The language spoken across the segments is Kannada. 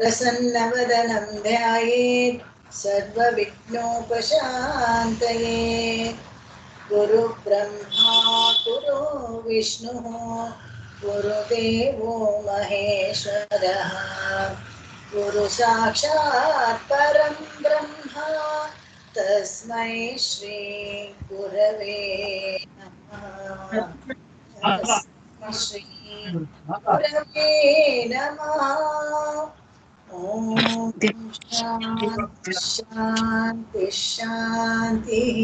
प्रसन्नवदनं ध्यायेत् सर्वविघ्नोपशान्तये। गुरुब्रह्मा गुरु विष्णुः गुरुदेवो महेश्वरः गुरु साक्षात् परं ब्रह्म तस्मै श्री गुरवे नमः। तस्मै श्री गुरवे नमः। ॐ शान्ति शान्ति शान्तिः।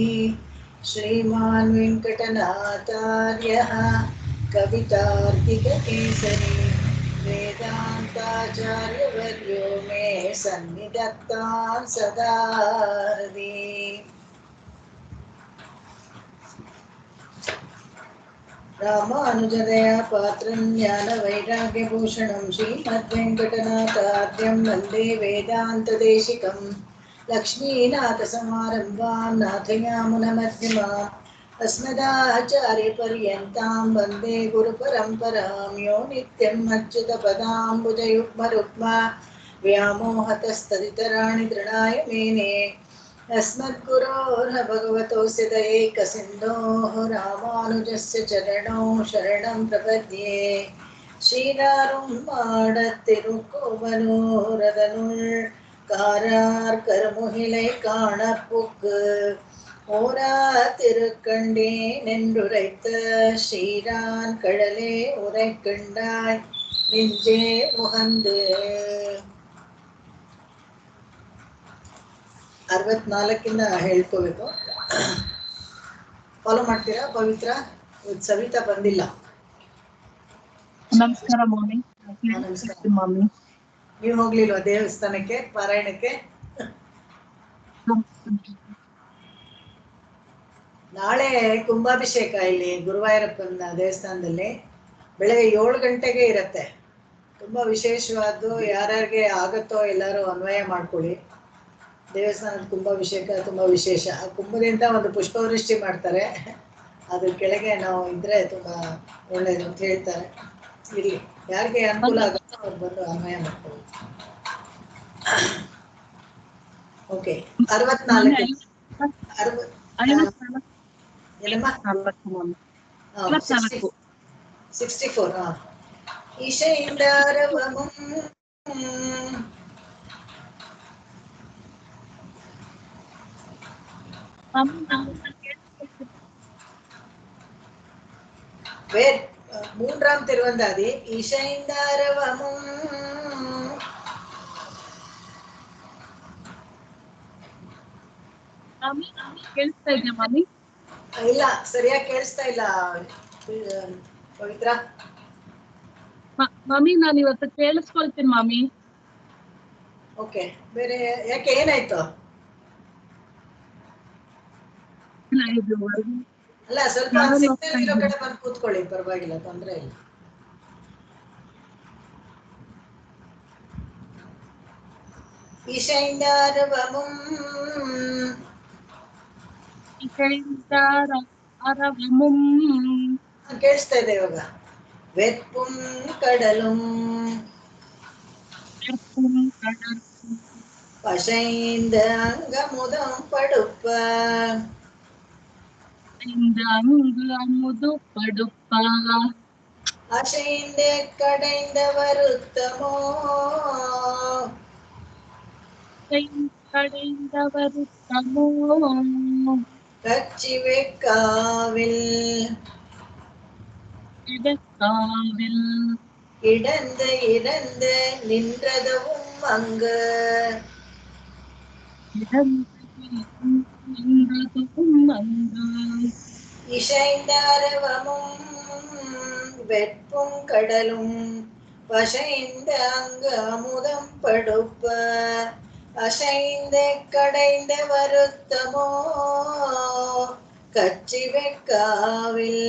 श्रीमान् वेङ्कटनाथार्यः कवितार्किककेसरी वेदान्ताचार्यवर्यो मे सन्निधत्तां सदा हृदि। रामानुजदया पात्रं ज्ञानवैराग्यभूषणं श्रीमद्वेङ्कटनाथार्यं वन्दे वेदान्तदेशिकं लक्ष्मीनाथसमारम्भां नाथयामुनमध्यमाम् अस्मदाचार्यपर्यन्तां वन्दे गुरुपरम्परां यो नित्यम् अच्युतपदाम्बुजयुग्मरुक्मा व्यामोहतस्तदितराणि तृणाय मेने अस्मद्गुरोर्ह भगवतोऽस्य दयैकसिन्धोः रामानुजस्य चरणौ शरणं प्रपद्ये श्रीरारुम्माडत्तिरुकोवनूरदनुल् காரார் கருமுகிலை காணப்புக்கு ஓரா திருக்கண்டேன் என்றுரைத்த ஸ்ரீரான் கடலே உரை கண்டாய் நெஞ்சே முகந்து. 64 ಹೇಳ್ಕೋಬೇಕು. ಫಾಲೋ ಮಾಡ್ತೀರಾ? ಪವಿತ್ರ ಸವಿತಾ ಬಂದಿಲ್ಲ. ನಮಸ್ಕಾರ ಮಾಮಿ. ನಮಸ್ಕಾರ ಮಾಮಿ. ನೀವು ಹೋಗ್ಲಿಲ್ವಾ ದೇವಸ್ಥಾನಕ್ಕೆ ಪಾರಾಯಣಕ್ಕೆ? ನಾಳೆ ಕುಂಭಾಭಿಷೇಕ ಇಲ್ಲಿ ಗುರುವಾಯೂರಪ್ಪನ ದೇವಸ್ಥಾನದಲ್ಲಿ ಬೆಳಗ್ಗೆ 7 ಗಂಟೆಗೆ ಇರತ್ತೆ. ತುಂಬಾ ವಿಶೇಷವಾದ್ದು. ಯಾರ್ಯಾರಿಗೆ ಆಗತ್ತೋ ಎಲ್ಲರೂ ಅನ್ವಯ ಮಾಡ್ಕೊಳ್ಳಿ. ದೇವಸ್ಥಾನದ ಕುಂಭಾಭಿಷೇಕ ತುಂಬಾ ವಿಶೇಷ. ಆ ಕುಂಭದಿಂದ ಒಂದು ಪುಷ್ಪವೃಷ್ಟಿ ಮಾಡ್ತಾರೆ. ಅದ್ರ ಕೆಳಗೆ ನಾವು ಇದ್ರೆ ತುಂಬಾ ಒಳ್ಳೇದು ಅಂತ ಹೇಳ್ತಾರೆ. ಇರ್ಲಿ, ಯಾರಿಗೆ ಅನುಕೂಲ ಆಗುತ್ತೋ ಅವ್ರು ಬಂದು ಅನ್ವಯ ಮಾಡ್ಕೊಳ್ಳಿ. ಓಕೆ. 64 64 ಈಶೈಂದಾರವಮಂ வேர் 3ஆம் திருவந்தாதி. ಈಶೈಂದಾರವಮಂ ಕೇಳಿಸ್ತಾ ಇದೆಯಾ ಮಾಮಿ? ಇಲ್ಲ, ಸರಿಯಾಗಿ ಕೇಳಿಸ್ತಾ ಇಲ್ಲ ಪವಿತ್ರ. ಮಾಮಿ ನಾನು ಇವತ್ತು ಕೇಳಿಸ್ಕೊಳ್ತೀನಿ ಮಾಮಿ. ಓಕೆ. ಬೇರೆ ಯಾಕೆ, ಏನಾಯ್ತು? ಅಲ್ಲ, ಸ್ವಲ್ಪ ಸಿಗ್ನಲ್ ಇರೋ ಕಡೆ ಬಂದು ಕೂತ್ಕೊಳ್ಳಿ, ಪರವಾಗಿಲ್ಲ, ತೊಂದರೆ ಇಲ್ಲ. ಈಶೈಂದಾರವಮಂ ಕೇಳಿಸ್ತಾ ಇದೆ ಇವಾಗ. வெப்பும் கடலும் பசைந்த அங்கமுதம் படுப்ப அசைந்த கடைந்த வருத்தமோ கச்சி வெக்காவில் இடந்த இறந்த நின்றதவும் அங்கு இசைந்தாரவமும் வெப்பும் கடலும் பசைந்த அங்கு அமுதம் படுப்ப அசைந்த கடைந்த வருத்தமோ கச்சி வெக்காவில்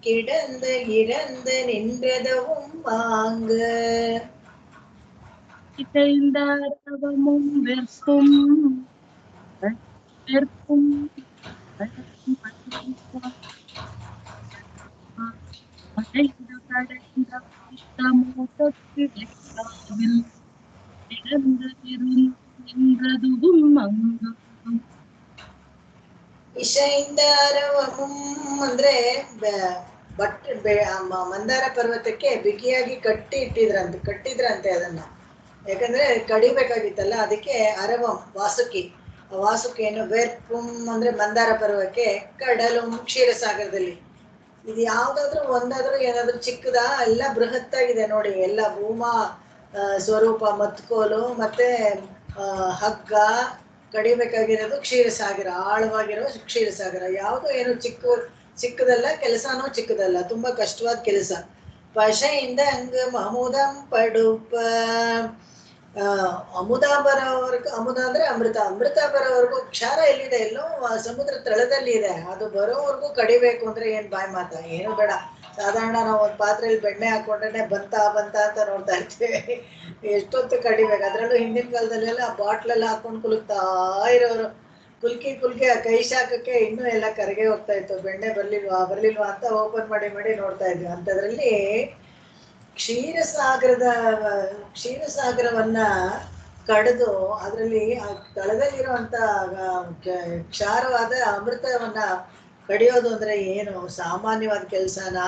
கிடந்த இறந்த நின்றதவும் ஆங்கு இசைந்தாரவமும் வெப்பும் ಇಶೆಯಿಂದ ಅರವಂ ಅಂದ್ರೆ ಮಂದಾರ ಪರ್ವತಕ್ಕೆ ಬಿಗಿಯಾಗಿ ಕಟ್ಟಿದ್ರಂತೆ ಅದನ್ನ. ಯಾಕಂದ್ರೆ ಕಡಿಬೇಕಾಗಿತ್ತಲ್ಲ, ಅದಕ್ಕೆ ಅರವಂ ವಾಸುಕಿ. ವಾಸುಕಿಯನ್ನು ವೆರ್ಪುಂ ಅಂದ್ರೆ ಮಂದಾರ ಪರ್ವಕ್ಕೆ, ಕಡಲು ಕ್ಷೀರಸಾಗರದಲ್ಲಿ. ಇದು ಯಾವ್ದಾದ್ರು ಒಂದಾದ್ರೂ ಏನಾದ್ರು ಚಿಕ್ಕದ, ಎಲ್ಲ ಬೃಹತ್ತಾಗಿದೆ ನೋಡಿ. ಎಲ್ಲ ಭೂಮಾ ಸ್ವರೂಪ ಮತ್ಕೋಲು ಮತ್ತೆ ಹಗ್ಗ, ಕಡಿಬೇಕಾಗಿರೋದು ಕ್ಷೀರಸಾಗರ, ಆಳವಾಗಿರೋ ಕ್ಷೀರಸಾಗರ. ಯಾವುದು ಏನು ಚಿಕ್ಕದಲ್ಲ, ಕೆಲಸನೂ ಚಿಕ್ಕದಲ್ಲ, ತುಂಬಾ ಕಷ್ಟವಾದ ಕೆಲಸ. ಪಶೆಯಿಂದ ಹಂಗ ಅಮುದಂ ಪಡುಪ, ಅಮುದ ಬರೋವರೆಗೂ, ಅಮುದ ಅಂದ್ರೆ ಅಮೃತ, ಅಮೃತ ಬರೋವರೆಗೂ. ಕ್ಷಾರ ಎಲ್ಲಿದೆ? ಎಲ್ಲೋ ಸಮುದ್ರ ತಳದಲ್ಲಿ ಇದೆ. ಅದು ಬರೋವರೆಗೂ ಕಡಿಬೇಕು ಅಂದ್ರೆ ಏನ್ ಬಾಯಿ ಮಾತ, ಏನು ಬೇಡ. ಸಾಧಾರಣ ನಾವು ಒಂದು ಪಾತ್ರೆಯಲ್ಲಿ ಬೆಣ್ಣೆ ಹಾಕೊಂಡ್ರೆ ಬಂತ ಅಂತ ನೋಡ್ತಾ ಇರ್ತೀವಿ. ಎಷ್ಟೊತ್ತು ಕಡಿಬೇಕು. ಅದ್ರಲ್ಲೂ ಹಿಂದಿನ ಕಾಲದಲ್ಲೆಲ್ಲ ಬಾಟ್ಲೆಲ್ಲ ಹಾಕೊಂಡು ಕುಲುಕ್ತಾ ಇರೋರು. ಕುಲ್ಕಿ ಆ ಕೈ ಶಾಖಕ್ಕೆ ಇನ್ನೂ ಎಲ್ಲ ಕರಗೆ ಹೋಗ್ತಾ ಇತ್ತು. ಬೆಣ್ಣೆ ಬರ್ಲಿಲ್ವಾ ಅಂತ ಓಪನ್ ಮಾಡಿ ನೋಡ್ತಾ ಇದ್ವಿ. ಅಂಥದ್ರಲ್ಲಿ ಕ್ಷೀರಸಾಗರವನ್ನ ಕಡಿದು ಅದರಲ್ಲಿ ತಳದಲ್ಲಿರುವಂತ ಕ್ಷಾರವಾದ ಅಮೃತವನ್ನ ಕಡಿಯೋದು ಅಂದ್ರೆ ಏನು ಸಾಮಾನ್ಯವಾದ ಕೆಲಸನ?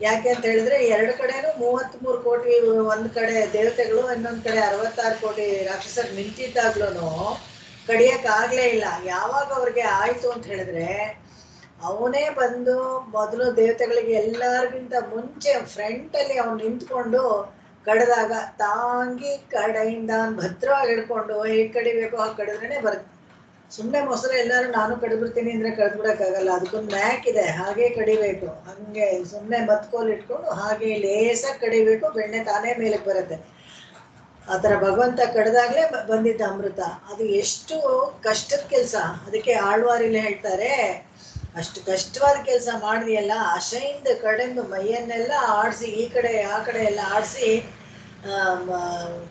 ಯಾಕೆ ಅಂತ ಹೇಳಿದ್ರೆ, ಎರಡು ಕಡೆನೂ 33 ಕೋಟಿ, ಒಂದ್ ಕಡೆ ದೇವತೆಗಳು, ಇನ್ನೊಂದ್ ಕಡೆ 66 ಕೋಟಿ ರಾಕ್ಷಸರು ನಿಂತಿದ್ದಾಗ್ಲೂ ಕಡಿಯಕ್ ಆಗ್ಲೇ ಇಲ್ಲ. ಯಾವಾಗ ಅವ್ರಿಗೆ ಆಯ್ತು ಅಂತ ಹೇಳಿದ್ರೆ, ಅವನೇ ಬಂದು ಮೊದಲು ದೇವತೆಗಳಿಗೆ ಎಲ್ಲರಿಗಿಂತ ಮುಂಚೆ ಫ್ರಂಟ್ ಅಲ್ಲಿ ಅವ್ನು ನಿಂತ್ಕೊಂಡು ಕಡ್ದಾಗ ತಾಂಗಿ ಕಡೆಯಿಂದ ಭದ್ರವಾಗಿ ಹಿಡ್ಕೊಂಡು ಹೇಗ್ ಕಡಿಬೇಕು ಹಾಗೆ ಕಡಿದ್ರೇನೆ ಬರುತ್ತೆ. ಸುಮ್ಮನೆ ಮೊಸರು ಎಲ್ಲರೂ ನಾನು ಕಡಿಬಿಡ್ತೀನಿ ಅಂದ್ರೆ ಕಡಿದ್ಬಿಡಕ್ಕಾಗಲ್ಲ. ಅದಕ್ಕೊಂದು ಮ್ಯಾಕ್ ಇದೆ, ಹಾಗೆ ಕಡಿಬೇಕು. ಹಂಗೆ ಸುಮ್ಮನೆ ಮತ್ಕೋಲ್ ಇಟ್ಕೊಂಡು ಹಾಗೆ ಲೇಸಾಗಿ ಕಡಿಬೇಕು, ಬೆಣ್ಣೆ ತಾನೇ ಮೇಲಕ್ಕೆ ಬರುತ್ತೆ. ಆತರ ಭಗವಂತ ಕಡ್ದಾಗ್ಲೇ ಬಂದಿದ್ದ ಅಮೃತ. ಅದು ಎಷ್ಟು ಕಷ್ಟದ ಕೆಲಸ. ಅದಕ್ಕೆ ಆಳ್ವಾರಿಲಿ ಹೇಳ್ತಾರೆ, ಅಷ್ಟು ಕಷ್ಟವಾದ ಕೆಲಸ ಮಾಡಿದೆಯಲ್ಲ, ಅಶೆಯಿಂದ ಕಡೆಂದು ಮೈಯನ್ನೆಲ್ಲ ಆಡಿಸಿ, ಈ ಕಡೆ ಆ ಕಡೆ ಎಲ್ಲ ಆಡಿಸಿ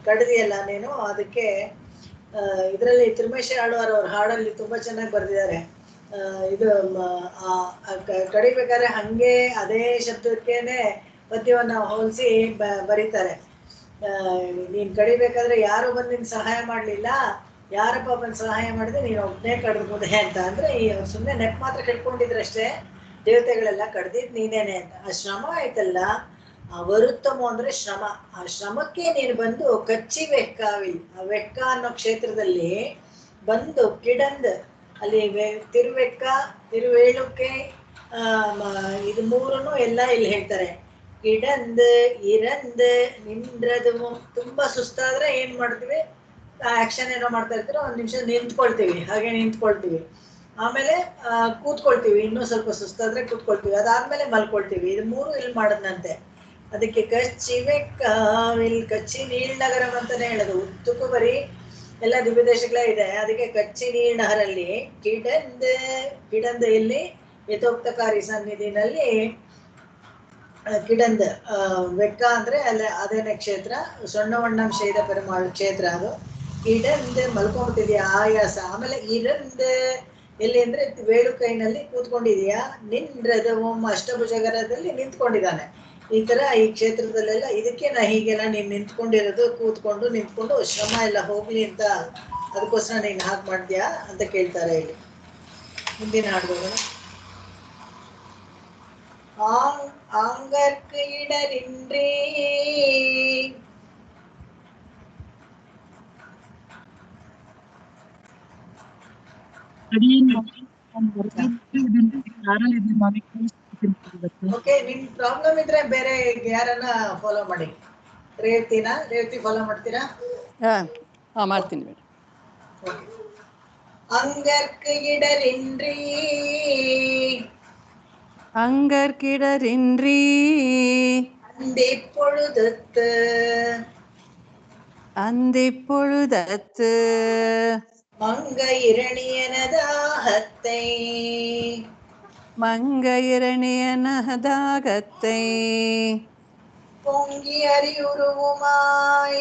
ಕಡ್ದಿಯಲ್ಲ ನೀನು. ಅದಕ್ಕೆ ಇದರಲ್ಲಿ ತಿರುಮೇಶ ಆಳ್ವಾರ್ ಅವ್ರ ಹಾಡಲ್ಲಿ ತುಂಬಾ ಚೆನ್ನಾಗಿ ಬರೆದಿದ್ದಾರೆ. ಇದು ಕಡಿಬೇಕಾದ್ರೆ ಹಂಗೆ ಅದೇ ಶಬ್ದಕ್ಕೇನೆ ಪದ್ಯವನ್ನ ಹೋಲಿಸಿ ಬರೀತಾರೆ. ನೀನ್ ಕಡಿಬೇಕಾದ್ರೆ ಯಾರು ಬಂದು ನಿನ್ ಸಹಾಯ ಮಾಡ್ಲಿಲ್ಲ, ಯಾರಪ್ಪ ಬಂದು ಸಹಾಯ ಮಾಡಿದ್ರೆ ನೀನು ಒಬ್ಬನೇ ಕಡ್ಬೋದೆ ಅಂತ. ಅಂದ್ರೆ ಈ ಸುಮ್ಮನೆ ನೆಪ್ ಮಾತ್ರ ಕಡ್ಕೊಂಡಿದ್ರಷ್ಟೇ, ದೇವತೆಗಳೆಲ್ಲ ಕಡ್ದಿದ್ ನೀನೇನೆ ಅಂತ. ಆ ಶ್ರಮ ಆಯ್ತಲ್ಲ, ವರುತ್ತಮು ಅಂದ್ರೆ ಶ್ರಮ. ಆ ಶ್ರಮಕ್ಕೆ ನೀನು ಬಂದು ಕಚ್ಚಿ ವೆಕ್ಕಾವಿಲ್, ಆ ವೆಕ್ಕ ಅನ್ನೋ ಕ್ಷೇತ್ರದಲ್ಲಿ ಬಂದು ಕಿಡಂದ್, ಅಲ್ಲಿ ತಿರುವೆಕ್ಕ, ತಿರುವೇಳುಕೆ, ಇದು ಮೂರನ್ನು ಎಲ್ಲ ಇಲ್ಲಿ ಹೇಳ್ತಾರೆ. ಕಿಡಂದ್ ಇರಂದ್ ನಿಂದ್ರದು. ತುಂಬಾ ಸುಸ್ತಾದ್ರೆ ಏನ್ ಮಾಡ್ತೀವಿ? ಆಕ್ಷನ್ ಏನೋ ಮಾಡ್ತಾ ಇರ್ತೀರೋ, ಒಂದ್ ನಿಮಿಷ ನಿಂತ್ಕೊಳ್ತೀವಿ, ಹಾಗೆ ನಿಂತ್ಕೊಳ್ತೀವಿ. ಆಮೇಲೆ ಕೂತ್ಕೊಳ್ತೀವಿ, ಇನ್ನೂ ಸ್ವಲ್ಪ ಸುಸ್ತಾದ್ರೆ ಕೂತ್ಕೊಳ್ತೀವಿ, ಅದಾದ್ಮೇಲೆ ಮಲ್ಕೊಳ್ತೀವಿ. ಇದು ಮೂರು ಇಲ್ಲಿ ಮಾಡದ್ನಂತೆ. ಅದಕ್ಕೆ ಕಚ್ಚಿ ವೆಕ್ಕಾವಿಲ್, ಕಚ್ಚಿ ನೀಳ್ನಗರಂ ಅಂತಾನೆ ಹೇಳೋದು. ಉದ್ದಕ್ಕೂ ಬರೀ ಎಲ್ಲ ದಿವ್ಯ ದೇಶಗಳೇ ಇದೆ. ಅದಕ್ಕೆ ಕಚ್ಚಿ ನೀಳ್ನಹರಲ್ಲಿ ಕಿಡಂದ್ ಇಲ್ಲಿ ಯಥೋಕ್ತಕಾರಿ ಸನ್ನಿಧಿನಲ್ಲಿ ಕಿಡಂದ್ ವೆಕ್ಕ ಅಂದ್ರೆ ಅಲ್ಲ ಅದೇನೆ ಕ್ಷೇತ್ರ. ಸೊಣ್ಣವಣ್ಣಂ ಶೈದ ಪೆರುಮಾಳ್ ಕ್ಷೇತ್ರ ಅದು. ಕಿಡಂದ್ ಮಲ್ಕೊಂಡ್ಬಿಟ್ಟಿದ್ಯಾ ಆಯಾಸ. ಆಮೇಲೆ ಇರಂದ್ ಎಲ್ಲಿ ಅಂದ್ರೆ ವೇಳು ಕೈನಲ್ಲಿ ಕೂತ್ಕೊಂಡಿದ್ಯಾ. ನಿಂದ್ರದ ಅಷ್ಟಭುಜಗರದಲ್ಲಿ ನಿಂತ್ಕೊಂಡಿದ್ದಾನೆ. ಈ ತರ ಈ ಕ್ಷೇತ್ರದಲ್ಲೆಲ್ಲ ಇದಕ್ಕೆ ನಾ ಹೀಗೆಲ್ಲ ನೀನ್ ನಿಂತ್ಕೊಂಡಿರೋದು, ನಿಂತ್ಕೊಂಡು ಶ್ರಮ ಎಲ್ಲ ಹೋಗ್ಲಿ ಅಂತ, ಅದಕ್ಕೋಸ್ಕರ ನೀನ್ ಹಾಗೆ ಮಾಡ್ದ್ಯಾ ಅಂತ ಕೇಳ್ತಾರೆ ಇಲ್ಲಿ. ಮುಂದಿನ ಹಾಡ್ಬೋಣ. ஆங்கற்கு இடரின்றி ಓಕೆ. ನಿಮ್ ಪ್ರಾಬ್ಲಮ್ ಇದ್ರೆ ಬೇರೆ ಯಾರನ್ನ ಫಾಲೋ ಮಾಡಿ. ರೇವತಿ ಫಾಲೋ ಮಾಡ್ತೀರಾ? ಮಾಡ್ತೀನಿ ಮೇಡಮ್. அங்கற்கு இடரின்றி அந்திப்பொழுதத்து மங்கையரணியனதாகத்தை பொங்கி அறியுருவுமாய்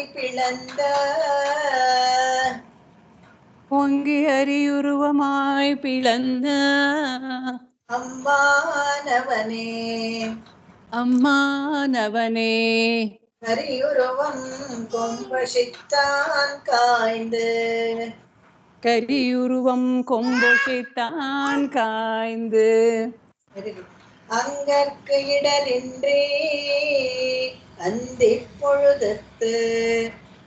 பிளந்த அம்மானவனே கரியுருவம் கொம்பசித்தான் காய்ந்து. கரியுருவம் கொம்பொசித்தான் காய்ந்து. அங்கற்கு இடரின்றி அந்தி பொழுதத்து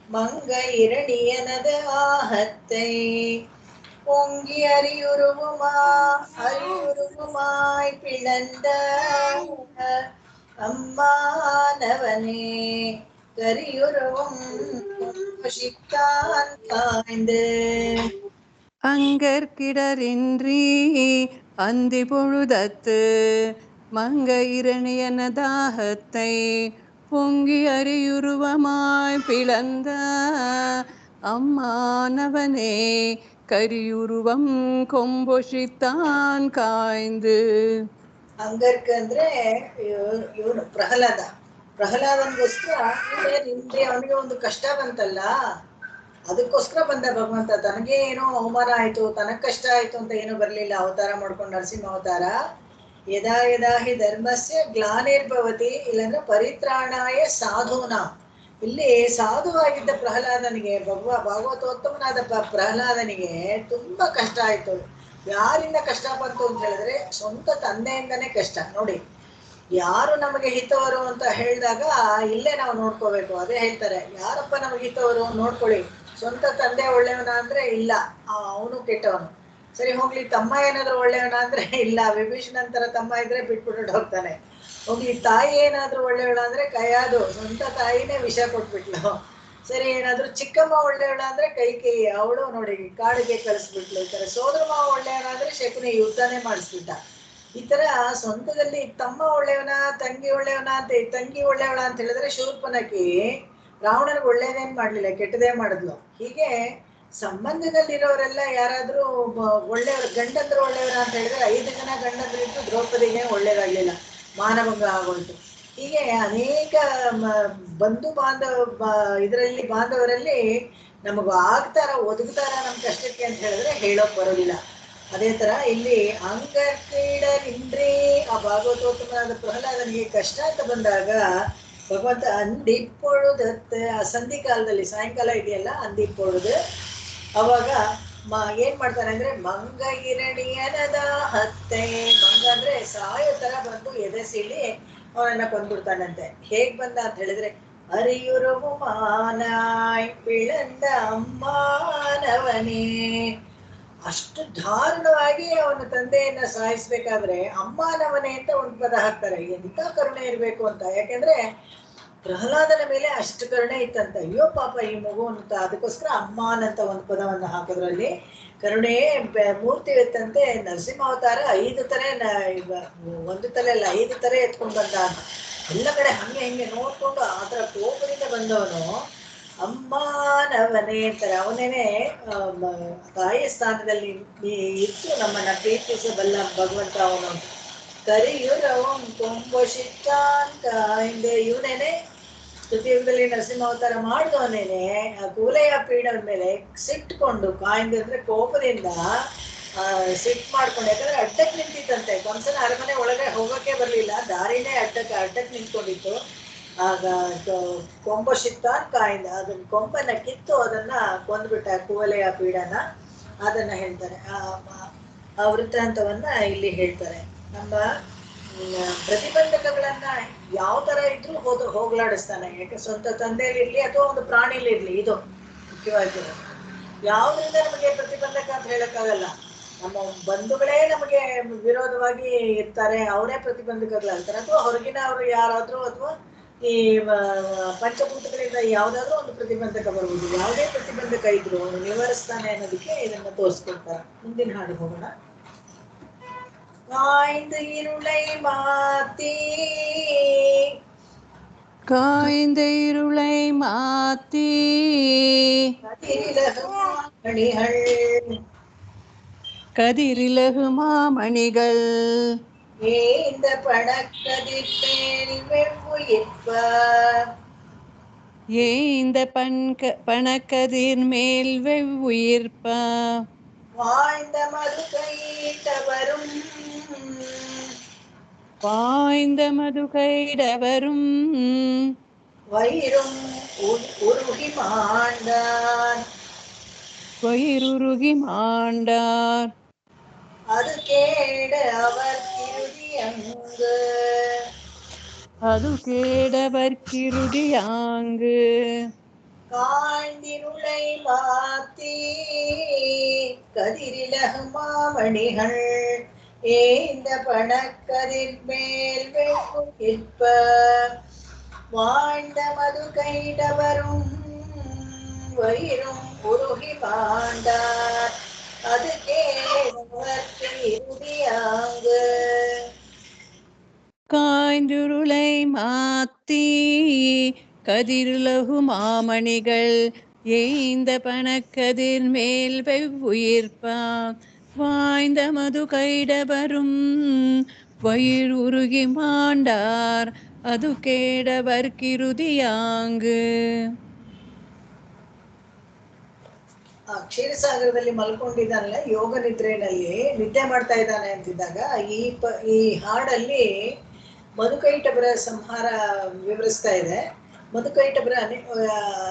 மங்க இரணியனது ஆகத்தை பொங்கி அரியுருவுமாய் பிளந்த அம்மானவனே கரியுருவும் கொம்புசித்தான் காய்ந்து. அங்கற்கிடரின்றி அந்தி பொழுதத்து மங்க இரணியன தாகத்தை பொங்கி அரியுருவமாய் பிளந்த அம்மானவனே கரியுருவம் கொம்பொசித்தான் ಕಾಯ್ದು. ಅಂಗರ್ಕ ಅಂದ್ರೆ ಇವನು ಪ್ರಹ್ಲಾದನ್ಗೋಸ್ಕರ ನಿಂದ್ರೆ ಅವನಿಗೆ ಒಂದು ಕಷ್ಟ ಬಂತಲ್ಲ, ಅದಕ್ಕೋಸ್ಕರ ಬಂದ ಭಗವಂತ. ತನಗೆ ಏನೋ ಅವಮಾನ ಆಯ್ತು, ತನಗ್ ಕಷ್ಟ ಆಯ್ತು ಅಂತ ಏನೂ ಬರ್ಲಿಲ್ಲ. ಅವತಾರ ಮಾಡ್ಕೊಂಡು ನರಸಿಂಹ ಅವತಾರ. ಯದಾ ಯದಾ ಹಿ ಧರ್ಮಸ್ಯ ಗ್ಲಾನಿರ್ಭವತಿ, ಇಲ್ಲಾಂದ್ರೆ ಪರಿತ್ರಾಣಾಯ ಸಾಧೂನ. ಇಲ್ಲಿ ಸಾಧುವಾಗಿದ್ದ ಪ್ರಹ್ಲಾದನಿಗೆ, ಭಾಗವತೋತ್ತಮನಾದ ಪ್ರಹ್ಲಾದನಿಗೆ ತುಂಬಾ ಕಷ್ಟ ಆಯ್ತು. ಯಾರಿಂದ ಕಷ್ಟ ಬಂತು ಅಂತ ಹೇಳಿದ್ರೆ ಸ್ವಂತ ತಂದೆಯಿಂದನೇ ಕಷ್ಟ. ನೋಡಿ, ಯಾರು ನಮಗೆ ಹಿತವರು ಅಂತ ಹೇಳಿದಾಗ ಇಲ್ಲೇ ನಾವು ನೋಡ್ಕೋಬೇಕು. ಅದೇ ಹೇಳ್ತಾರೆ, ಯಾರಪ್ಪ ನಮಗೆ ಹಿತವರು ನೋಡ್ಕೊಳ್ಳಿ. ಸ್ವಂತ ತಂದೆ ಒಳ್ಳೆಯವನ ಅಂದ್ರೆ ಇಲ್ಲ, ಅವನು ಕೆಟ್ಟವನು. ಸರಿ ಹೋಗ್ಲಿ, ತಮ್ಮ ಏನಾದ್ರು ಒಳ್ಳೆಯವನ ಅಂದ್ರೆ ಇಲ್ಲ, ವಿಭೀಷಣಂತರ ತಮ್ಮ ಇದ್ರೆ ಬಿಟ್ಬಿಟ್ಟು ಹೋಗ್ತಾನೆ. ಹೋಗ್ಲಿ, ತಾಯಿ ಏನಾದ್ರು ಒಳ್ಳೆಯವಳ ಅಂದ್ರೆ ಕೈಯಾದು ಸ್ವಂತ ತಾಯಿನೇ ವಿಷ ಕೊಟ್ಬಿಟ್ಲು. ಸರಿ, ಏನಾದ್ರು ಚಿಕ್ಕಮ್ಮ ಒಳ್ಳೆಯವಳ ಅಂದ್ರೆ ಕೈಕೇಯಿ, ಅವಳು ನೋಡಿ ಕಾಡಿಗೆ ಕಳಿಸ್ಬಿಟ್ಲು. ಈ ತರ ಸೋದರ ಮಾವ ಒಳ್ಳೆಯವನಾದ್ರೆ ಶಕುನಿ ಯುದ್ಧನೇ ಮಾಡಿಸ್ಬಿಟ್ಟ. ಈ ತರ ಸ್ವಂತದಲ್ಲಿ ತಮ್ಮ ಒಳ್ಳೆಯವನ, ತಂಗಿ ಒಳ್ಳೆಯವನ ಅಂತ, ತಂಗಿ ಒಳ್ಳೆಯವಳ ಅಂತ ಹೇಳಿದ್ರೆ ಶೂರ್ಪನಖಿ ರಾವಣನಿಗೆ ಒಳ್ಳೇದೇನ್ ಮಾಡ್ಲಿಲ್ಲ, ಕೆಟ್ಟದೇ ಮಾಡಿದ್ಲು. ಹೀಗೆ ಸಂಬಂಧದಲ್ಲಿರೋರೆಲ್ಲ ಯಾರಾದ್ರೂ ಒಳ್ಳೆಯವ್ರ, ಗಂಡಂದ್ರು ಒಳ್ಳೆಯವರ ಅಂತ ಹೇಳಿದ್ರೆ 5 ಜನ ಗಂಡಂದ್ರು ಇದ್ದು ದ್ರೌಪದಿಗೆ ಒಳ್ಳೇದಾಗ್ಲಿಲ್ಲ, ಮಾನಭಂಗ ಆಗೋಯ್ತು. ಹೀಗೆ ಅನೇಕ ಬಂಧು ಇದರಲ್ಲಿ ಬಾಂಧವರಲ್ಲಿ ನಮಗ ಆಗ್ತಾರ, ಒದಗ್ತಾರ ನಮ್ ಕಷ್ಟಕ್ಕೆ ಅಂತ ಹೇಳಿದ್ರೆ ಹೇಳೋಕ್ ಬರೋದಿಲ್ಲ. ಅದೇ ತರ ಇಲ್ಲಿ ಅಂಗಕ್ರೀಡರಿಂದ್ರಿ, ಆ ಭಾಗವತೋತ್ತಮನಾದ ಪ್ರಹ್ಲಾದನಿಗೆ ಕಷ್ಟ ಅಂತ ಬಂದಾಗ ಭಗವಂತ ಅಂದಿಪ್ಪೊಳುದತ್ತೆ, ಆ ಸಂಧಿ ಕಾಲದಲ್ಲಿ ಸಾಯಂಕಾಲ ಇದೆಯಲ್ಲ ಅಂದಿಪ್ಪೊಳುದು, ಅವಾಗ ಏನ್ ಮಾಡ್ತಾನೆ ಅಂದ್ರೆ ಮಂಗ ಇರಣಿಯನದ ಹತ್ತೆ, ಮಂಗ ಅಂದ್ರೆ ಸಾಯೋ ತರ ಬಂದು ಎದೆಸಿಳಿ ಅವನನ್ನ ಕೊಂದ್ಬಿಡ್ತಾನಂತೆ. ಹೇಗ್ ಬಂದ ಅಂತ ಹೇಳಿದ್ರೆ ಅರಿಯುರುವು ಮಾನಾಯ್ ಬಿಳಂದ ಅಮ್ಮಾನವನೇ. ಅಷ್ಟು ದಾರುಣವಾಗಿ ಅವನ ತಂದೆಯನ್ನ ಸಾಯಿಸ್ಬೇಕಾದ್ರೆ ಅಮ್ಮಾನವನೇ ಅಂತ ಒಂದು ಪದ ಹಾಕ್ತಾರೆ. ಎಂತ ಕರುಣೆ ಇರ್ಬೇಕು ಅಂತ. ಯಾಕೆಂದ್ರೆ ಪ್ರಹ್ಲಾದನ ಮೇಲೆ ಅಷ್ಟು ಕರುಣೆ ಇತ್ತಂತ. ಅಯ್ಯೋ ಪಾಪ ಈ ಮಗು ಅಂತ, ಅದಕ್ಕೋಸ್ಕರ ಅಮ್ಮಾನ್ ಅಂತ ಒಂದು ಪದವನ್ನ ಹಾಕೋದ್ರಲ್ಲಿ ಕರುಣೆ ಮೂರ್ತಿ ಎತ್ತಂತೆ. ನರಸಿಂಹ ಅವತಾರ 5 ತಲೆ, ಒಂದು ತಲೆ ಅಲ್ಲ 5 ತಲೆ ಎತ್ಕೊಂಡ್ ಬಂದ ಅಂತ. ಎಲ್ಲ ಕಡೆ ಹಂಗೆ ಹಿಂಗೆ ನೋಡ್ಕೊಂಡು ಆತರ ಕೋಪದಿಂದ ಬಂದವನು ಅಮ್ಮಾನವನೇ ಅಂತಾರೆ. ಅವನೇನೆ ತಾಯಿಯ ಸ್ಥಾನದಲ್ಲಿ ಇತ್ತು ನಮ್ಮನ್ನ ಪ್ರೀತಿಸಬಲ್ಲ ಭಗವಂತ ಅವನು. ಕರಿಯುರವಂ ಕೊಂಬೊಸಿತ್ತಾನ್ ಹಿಂದೆ ಇವನೇನೆ ಸ್ತುತಿಯುಗದಲ್ಲಿ ನರಸಿಂಹ ಅವತಾರ ಮಾಡಿದವನೇನೆ ಆ ಕೂಲೆಯ ಪೀಠದ ಮೇಲೆ ಸಿಟ್ಕೊಂಡು, ಕಾಯಿಂದ ಅಂದ್ರೆ ಕೋಪದಿಂದ ಸಿಟ್ ಮಾಡ್ಕೊಂಡು, ಯಾಕಂದ್ರೆ ಅಡ್ಡಕ್ಕೆ ನಿಂತಿತ್ತಂತೆ. ಕಂಸನ ಅರಮನೆ ಒಳಗೆ ಹೋಗೋಕೆ ಬರ್ಲಿಲ್ಲ, ದಾರಿನೇ ಅಡ್ಡಕ್ಕೆ ನಿಂತ್ಕೊಂಡಿತ್ತು. ಆಗ ಕೊಂಬೊಸಿತ್ತಾನ್ ಕಾಯಿಂದ ಅದನ್ನ ಕೊಂಬನ್ನ ಕಿತ್ತು ಅದನ್ನ ಕೊಂದ್ಬಿಟ್ಟ, ಕೂಲೆಯ ಪೀಡನ. ಅದನ್ನ ಹೇಳ್ತಾರೆ, ಆ ವೃತ್ತಾಂತವನ್ನ ಇಲ್ಲಿ ಹೇಳ್ತಾರೆ. ನಮ್ಮ ಪ್ರತಿಬಂಧಕಗಳನ್ನ ಯಾವ ತರ ಇದ್ರೂ ಹೋಗ್ಲಾಡಿಸ್ತಾನೆ. ಯಾಕೆ ಸ್ವಂತ ತಂದೆಯಲ್ಲಿರ್ಲಿ ಅಥವಾ ಒಂದು ಪ್ರಾಣಿಲಿರ್ಲಿ, ಇದು ಮುಖ್ಯವಾಗಿರೋದು. ಯಾವ್ದ್ರಿಂದ ನಮಗೆ ಪ್ರತಿಬಂಧಕ ಅಂತ ಹೇಳಕ್ಕಾಗಲ್ಲ. ನಮ್ಮ ಬಂಧುಗಳೇ ನಮಗೆ ವಿರೋಧವಾಗಿ ಇರ್ತಾರೆ, ಅವರೇ ಪ್ರತಿಬಂಧಕಗಳಾಗ್ತಾರೆ. ಅಥವಾ ಹೊರಗಿನ ಅವರು ಯಾರಾದ್ರೂ, ಅಥವಾ ಈ ಪಂಚಭೂತಗಳಿಂದ ಯಾವ್ದಾದ್ರು ಒಂದು ಪ್ರತಿಬಂಧಕ ಬರ್ಬೋದು. ಯಾವುದೇ ಪ್ರತಿಬಂಧಕ ಇದ್ರು ಅವನು ನಿವಾರಿಸ್ತಾನೆ ಅನ್ನೋದಕ್ಕೆ ಇದನ್ನ ತೋರಿಸ್ಕೊಡ್ತಾರೆ. ಮುಂದಿನ ಹಾಡು ಹೋಗೋಣ. காய்ந்து இருளை மாத்தி, காய்ந்த இருளை மாத்தி கதிரிலகு மாமணிகள் ஏந்த பணக்கதிர் மேல் வெவ்வுயிர்ப்ப, ஏந்த பணக்கதிர் மேல் வெவ்வுயிர்ப்ப, வாய்ந்த மது கையிட்டவரும் வாய்ந்த மது கைடவரும் வயிறும் உருகி மாண்டான். வயிறுருகி மாண்டார். அது கேட அவர் திருதி அங்கு. அது கேடவர்க்கிருதியாங்கு. காய்ந்திருளை மாத்தி கதிரிலகு மாமணிகள் ஏந்த பணக்கதிர் மேல் வெற்ப வாழ்ந்த மது கைடவரும் வயிறும் உருகி மாண்டார். அது கேடவர்க்கு இறுதியாங்கு. காய்ந்துருளை மாத்தி கதிருலகு மாமணிகள் ஏய்ந்த பணக்கதிர் மேல் வெவ்வுயிர்ப்பா வாய்ந்த மது கைடவரும் வயிறுருகி மாண்டார். அது கேடவர்க்கிருதியாங்கு. ಕ್ಷೀರಸಾಗರದಲ್ಲಿ ಮಲ್ಕೊಂಡಿದ್ದಾನಲ್ಲ, ಯೋಗ ನಿದ್ರೆನಲ್ಲಿ ನಿದ್ದೆ ಮಾಡ್ತಾ ಇದ್ದಾನೆ ಅಂತಿದ್ದಾಗ ಈ ಹಾಡಲ್ಲಿ ಮಧುಕೈಟಭರ ಸಂಹಾರ ವಿವರಿಸ್ತಾ ಇದೆ. ಮಧುಕೈಟಭರ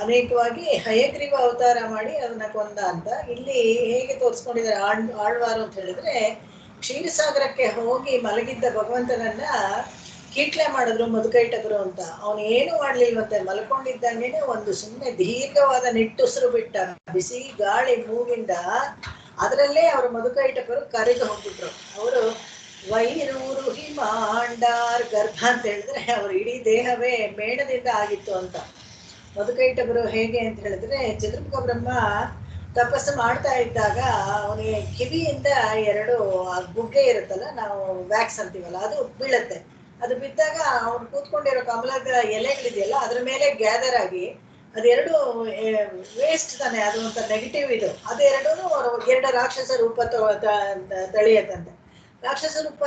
ಅನೇಕವಾಗಿ ಹಯಗ್ರೀವ ಅವತಾರ ಮಾಡಿ ಅದನ್ನ ಕೊಂದ ಅಂತ ಇಲ್ಲಿ ಹೇಗೆ ತೋರಿಸ್ಕೊಂಡಿದ್ದಾರೆ ಆಳ್ವಾರು ಅಂತ ಹೇಳಿದ್ರೆ, ಕ್ಷೀರಸಾಗರಕ್ಕೆ ಹೋಗಿ ಮಲಗಿದ್ದ ಭಗವಂತನನ್ನ ಕೀಟ್ಲೆ ಮಾಡಿದ್ರು ಮಧುಕೈಟಭರು ಅಂತ. ಅವನು ಏನು ಮಾಡ್ಲಿಲ್ವಂತೆ, ಮಲ್ಕೊಂಡಿದ್ದಂಗೆನೆ ಒಂದು ಸುಮ್ಮನೆ ದೀರ್ಘವಾದ ನಿಟ್ಟುಸಿರು ಬಿಟ್ಟ. ಬಿಸಿ ಗಾಳಿ ಮೂಗಿಂದ ಅದರಲ್ಲೇ ಅವರು ಮಧುಕೈಟಭರು ಕರೆದು ಹೋಗ್ಬಿಟ್ರು. ಅವರು ವೈರೂರುಹಿ ಮಾಂಡಾರ್, ಗರ್ಭ ಅಂತ ಹೇಳಿದ್ರೆ ಅವ್ರ ಇಡೀ ದೇಹವೇ ಮೇಣದಿಂದ ಆಗಿತ್ತು ಅಂತ. ಮಧುಕೈಟಭರು ಹೇಗೆ ಅಂತ ಹೇಳಿದ್ರೆ, ಚತುರ್ಮುಖ ಬ್ರಹ್ಮ ತಪಸ್ಸು ಮಾಡ್ತಾ ಇದ್ದಾಗ ಅವನಿಗೆ ಕಿವಿಯಿಂದ ಎರಡು ಬುಗ್ಗೆ ಇರುತ್ತಲ್ಲ, ನಾವು ವ್ಯಾಕ್ಸ್ ಅಂತೀವಲ್ಲ, ಅದು ಬೀಳತ್ತೆ. ಅದು ಬಿದ್ದಾಗ ಅವ್ನು ಕೂತ್ಕೊಂಡಿರೋ ಕಮಲದ ಎಲೆಗಳಿದೆಯಲ್ಲ ಅದ್ರ ಮೇಲೆ ಗ್ಯಾದರ್ ಆಗಿ ಅದೆರಡು ವೇಸ್ಟ್ ತಾನೆ, ಅದು ಅಂತ ನೆಗೆಟಿವ್ ಇದು. ಅದೆರಡೂ ಎರಡು ರಾಕ್ಷಸ ರೂಪ ತಳೆಯತ್ತಂತೆ. ರಾಕ್ಷಸ ರೂಪ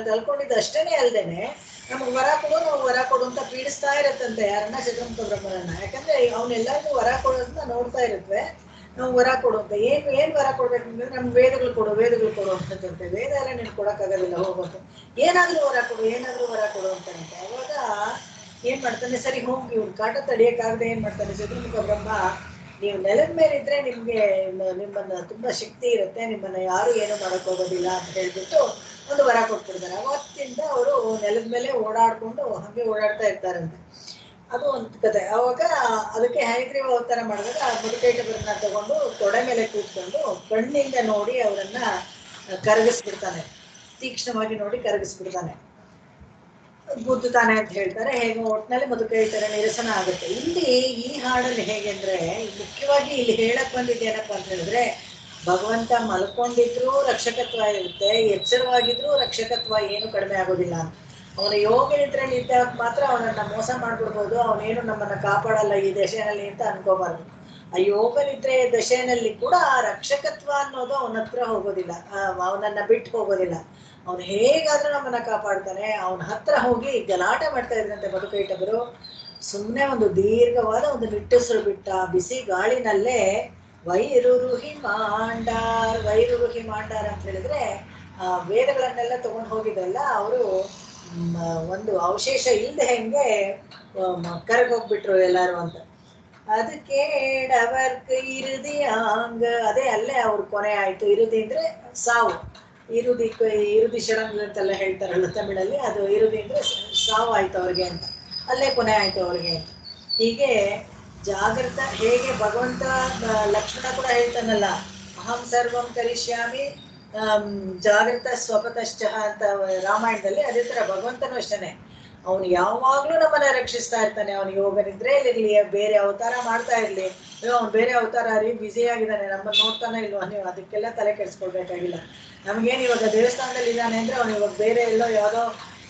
ತಳ್ಕೊಂಡಿದ್ದು ಅಷ್ಟೇನೆ ಅಲ್ದೇನೆ ನಮ್ಗೆ ವರ ಕೊಡು, ನಾವು ವರ ಕೊಡು ಅಂತ ಪೀಡಿಸ್ತಾ ಇರತ್ತಂತೆ ಯಾರನ್ನ, ಚತುರ್ಮುಖ ಬ್ರಹ್ಮನನ್ನ. ಯಾಕಂದ್ರೆ ಅವನ್ನೆಲ್ಲರಿಗೂ ವರ ಕೊಡೋದನ್ನ ನೋಡ್ತಾ ಇರುತ್ತವೆ. ನಾವು ವರ ಕೊಡು ಅಂತ ಏನ್ ವರ ಕೊಡ್ಬೇಕಂದ್ರೆ ನಮ್ಗೆ ವೇದಗಳು ಕೊಡು ಅಂತಂತೆ. ವೇದ ಎಲ್ಲ ನೀನು ಕೊಡಕ್ಕಾಗೋದಿಲ್ಲ, ಹೋಗೋದು, ಏನಾದ್ರೂ ವರ ಕೊಡು ಅಂತಾನಂತೆ. ಅವಾಗ ಏನ್ ಮಾಡ್ತಾನೆ, ಸರಿ ಹೋಗಿ ಇವ್ರು ಕಾಟ ತಡಿಯಕ್ಕಾಗದೆ ಏನ್ ಮಾಡ್ತಾನೆ ಚತುರ್ಮುಖ ಬ್ರಹ್ಮ, ನೀವು ನೆಲದ ಮೇಲೆ ಇದ್ರೆ ನಿಮ್ಮನ್ನ ತುಂಬಾ ಶಕ್ತಿ ಇರುತ್ತೆ, ನಿಮ್ಮನ್ನ ಯಾರು ಏನು ಮಾಡಕ್ ಹೋಗೋದಿಲ್ಲ ಅಂತ ಹೇಳ್ಬಿಟ್ಟು ಒಂದು ವರ ಕೊಟ್ಬಿಡ್ತಾರೆ. ಅವತ್ತಿಂದ ಅವರು ನೆಲದ ಮೇಲೆ ಓಡಾಡ್ಕೊಂಡು ಹಂಗೆ ಓಡಾಡ್ತಾ ಇರ್ತಾರಂತೆ. ಅದು ಒಂದು ಕತೆ. ಅವಾಗ ಅದಕ್ಕೆ ಹಯಗ್ರೀವ ಅವತಾರ ಮಾಡಿದಾಗ ಮಧುಕೈಟಭರನ್ನ ತಗೊಂಡು ತೊಡೆ ಮೇಲೆ ಕೂತ್ಕೊಂಡು ಕಣ್ಣಿಂದ ನೋಡಿ ಅವರನ್ನ ಕರಗಿಸ್ಬಿಡ್ತಾನೆ, ತೀಕ್ಷ್ಣವಾಗಿ ನೋಡಿ ಕರಗಿಸ್ಬಿಡ್ತಾನೆ, ಗುದ್ದುತ್ತಾನೆ ಅಂತ ಹೇಳ್ತಾರೆ. ಹೇಗೆ ಒಟ್ಟಿನಲ್ಲಿ ಮಧುಕೈಟಭರ ನಿರಸನ ಆಗುತ್ತೆ. ಇಲ್ಲಿ ಈ ಹಾಡಲ್ಲಿ ಹೇಗೆ ಅಂದ್ರೆ, ಮುಖ್ಯವಾಗಿ ಇಲ್ಲಿ ಹೇಳಕ್ ಬಂದಿದ್ದೇನಪ್ಪ ಅಂತ ಹೇಳಿದ್ರೆ, ಭಗವಂತ ಮಲ್ಕೊಂಡಿದ್ರು ರಕ್ಷಕತ್ವ ಇರುತ್ತೆ, ಎಚ್ಚರವಾಗಿದ್ರು ರಕ್ಷಕತ್ವ ಏನು ಕಡಿಮೆ ಆಗೋದಿಲ್ಲ ಅಂತ. ಅವನ ಯೋಗ ನಿದ್ರೆಯಲ್ಲಿ ಇದ್ದಾಗ ಮಾತ್ರ ಅವನನ್ನ ಮೋಸ ಮಾಡ್ಬಿಡ್ಬೋದು, ಅವನೇನು ನಮ್ಮನ್ನ ಕಾಪಾಡಲ್ಲ ಈ ದಶೆಯಲ್ಲಿ ಅಂತ ಅನ್ಕೋಬಾರ್ದು. ಆ ಯೋಗ ನಿದ್ರೆ ದಶೆಯಲ್ಲಿ ಕೂಡ ಆ ರಕ್ಷಕತ್ವ ಅನ್ನೋದು ಅವನ ಹತ್ರ ಹೋಗೋದಿಲ್ಲ, ಅವನನ್ನ ಬಿಟ್ಟು ಹೋಗೋದಿಲ್ಲ. ಅವನು ಹೇಗಾದ್ರೂ ನಮ್ಮನ್ನ ಕಾಪಾಡ್ತಾನೆ. ಅವನ ಹತ್ರ ಹೋಗಿ ಗಲಾಟೆ ಮಾಡ್ತಾ ಇದ್ರಂತೆ ಮಧುಕೈಟಭರು. ಸುಮ್ಮನೆ ಒಂದು ದೀರ್ಘವಾದ ಒಂದು ನಿಟ್ಟುಸಿರು ಬಿಟ್ಟ. ಬಿಸಿ ಗಾಳಿನಲ್ಲೇ ವೈರುರುಹಿ ಮಾಂಡಾರ್ ಅಂತ ಹೇಳಿದ್ರೆ, ವೇದಗಳನ್ನೆಲ್ಲ ತಗೊಂಡು ಹೋಗಿದ್ರಲ್ಲ ಅವರು ಒಂದು ಅವಶೇಷ ಇಲ್ಲದೆ ಹೆಂಗೆ ಕರಗೋಗ್ಬಿಟ್ರು ಎಲ್ಲಾರು ಅಂತ. ಅದಕ್ಕೆ ಡವರ್ಕ್ ಇರುದಿ ಹಂಗ, ಅದೇ ಅಲ್ಲೇ ಅವ್ರ ಕೊನೆ ಆಯ್ತು. ಇರುದಿ ಅಂದ್ರೆ ಸಾವು, ಇರುದಿ ಷಡಂಗ ಅಂತೆಲ್ಲ ಹೇಳ್ತಾರಲ್ಲ ತಮಿಳಲ್ಲಿ, ಅದು ಇರುದಿ ಅಂದ್ರೆ ಸಾವು ಆಯ್ತು ಅವ್ರಿಗೆ ಅಂತ, ಅಲ್ಲೇ ಕೊನೆ ಆಯ್ತು ಅವ್ರಿಗೆ ಅಂತ. ಹೀಗೆ ಜಾಗೃತ, ಹೇಗೆ ಭಗವಂತ ಲಕ್ಷ್ಮಣ ಕೂಡ ಹೇಳ್ತಾನಲ್ಲ, ಅಹಂ ಸರ್ವಂ ಕರಿಷ್ಯಾಮಿ ಜಾಗೃತ ಸ್ವಪತಶ್ಚ ಅಂತ ರಾಮಾಯಣದಲ್ಲಿ, ಅದೇ ತರ ಭಗವಂತನೂ ಅಷ್ಟೇನೆ, ಅವನು ಯಾವಾಗ್ಲೂ ನಮ್ಮನ್ನ ರಕ್ಷಿಸ್ತಾ ಇರ್ತಾನೆ. ಅವನು ಯೋಗ ನಿದ್ರೆಯಲ್ಲಿರ್ಲಿ, ಬೇರೆ ಅವತಾರ ಮಾಡ್ತಾ ಇರ್ಲಿ, ಅವ್ನು ಬೇರೆ ಅವತಾರ ಬ್ಯುಸಿ ಆಗಿದ್ದಾನೆ, ನಮ್ಮನ್ನ ನೋಡ್ತಾನೆ ಇಲ್ವಾ, ನೀವು ಅದಕ್ಕೆಲ್ಲ ತಲೆ ಕೆಡಿಸ್ಕೊಳ್ಬೇಕಾಗಿಲ್ಲ. ನಮ್ಗೇನು ಇವಾಗ ದೇವಸ್ಥಾನದಲ್ಲಿ ಇದ್ದಾನೆ ಅಂದ್ರೆ ಅವ್ನು ಇವಾಗ ಬೇರೆ ಎಲ್ಲೋ ಯಾವುದೋ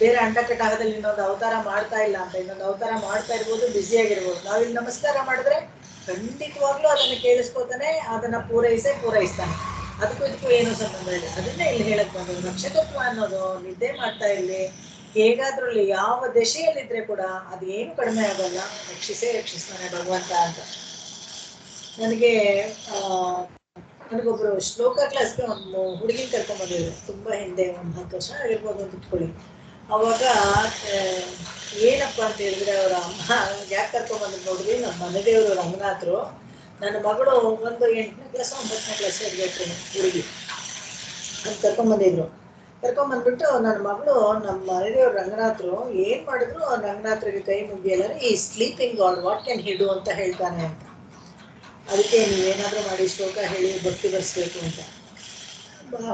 ಬೇರೆ ಅಂಟಕಟಾಗದಲ್ಲಿ ಇನ್ನೊಂದು ಅವತಾರ ಮಾಡ್ತಾ ಇಲ್ಲ ಅಂತ, ಇನ್ನೊಂದು ಅವತಾರ ಮಾಡ್ತಾ ಇರ್ಬೋದು, ಬ್ಯುಸಿಯಾಗಿರ್ಬೋದು. ನಾವಿಲ್ಲಿ ನಮಸ್ಕಾರ ಮಾಡಿದ್ರೆ ಖಂಡಿತವಾಗ್ಲೂ ಅದನ್ನ ಕೇಳಿಸ್ಕೊತಾನೆ, ಅದನ್ನ ಪೂರೈಸ್ತಾನೆ. ಅದಕ್ಕೂ ಇದಕ್ಕೂ ಏನು ಸಂಬಂಧ ಇಲ್ಲ. ಅದನ್ನೇ ಇಲ್ಲಿ ಹೇಳಕ್ ಬಂದು, ನಕ್ಷತ್ರತ್ವ ಅನ್ನೋದು ನಿದ್ದೆ ಮಾಡ್ತಾ ಇರ್ಲಿ, ಹೇಗಾದ್ರಲ್ಲಿ ಯಾವ ದಶೆಯಲ್ಲಿದ್ರೆ ಕೂಡ ಅದೇನು ಕಡಿಮೆ ಆಗಲ್ಲ, ರಕ್ಷಿಸ್ತಾನೆ ಭಗವಂತ ಅಂತ. ನನಗೊಬ್ರು ಶ್ಲೋಕ ಕ್ಲಾಸ್ಗೆ ಒಂದು ಹುಡುಗಿನ ಕರ್ಕೊಂಡ್ ಬಂದಿದ್ರು, ತುಂಬಾ ಹಿಂದೆ, ಒಂದು 10 ವರ್ಷ ಆಗಿರ್ಬೋದು ಅಂತ ಇಟ್ಕೊಳ್ಳಿ. ಅವಾಗ ಏನಪ್ಪ ಅಂತ ಹೇಳಿದ್ರೆ ಅವರ ಅಮ್ಮ ಯಾಕೆ ಕರ್ಕೊಂಡ್ಬಂದ್ರು ನೋಡ್ರಿ, ನಮ್ಮ ಮನೆದೇವರು ರಂಗನಾಥರು. ನನ್ನ ಮಗಳು ಒಂದು 8ನೇ ಕ್ಲಾಸ್ 9ನೇ ಕ್ಲಾಸ್ ಇರಬೇಕು ಹುಡುಗಿ ಅಂತ ಕರ್ಕೊಂಡ್ಬಂದ್ಬಿಟ್ಟು ನನ್ನ ಮಗಳು ನಮ್ಮ ಮನೆದೇವ್ರು ರಂಗನಾಥರು ಏನು ಮಾಡಿದ್ರು ರಂಗನಾಥರಿಗೆ ಕೈ ಮುಗಿಯಲ್ಲ, ಈ sleeping god what can he do ಅಂತ ಹೇಳ್ತಾನೆ ಅಂತ. ಅದಕ್ಕೆ ನೀವೇನಾದರೂ ಮಾಡಿ ಶ್ಲೋಕ ಹೇಳಿ ಭಕ್ತಿ ಬರ್ಸ್ಬೇಕು ಅಂತ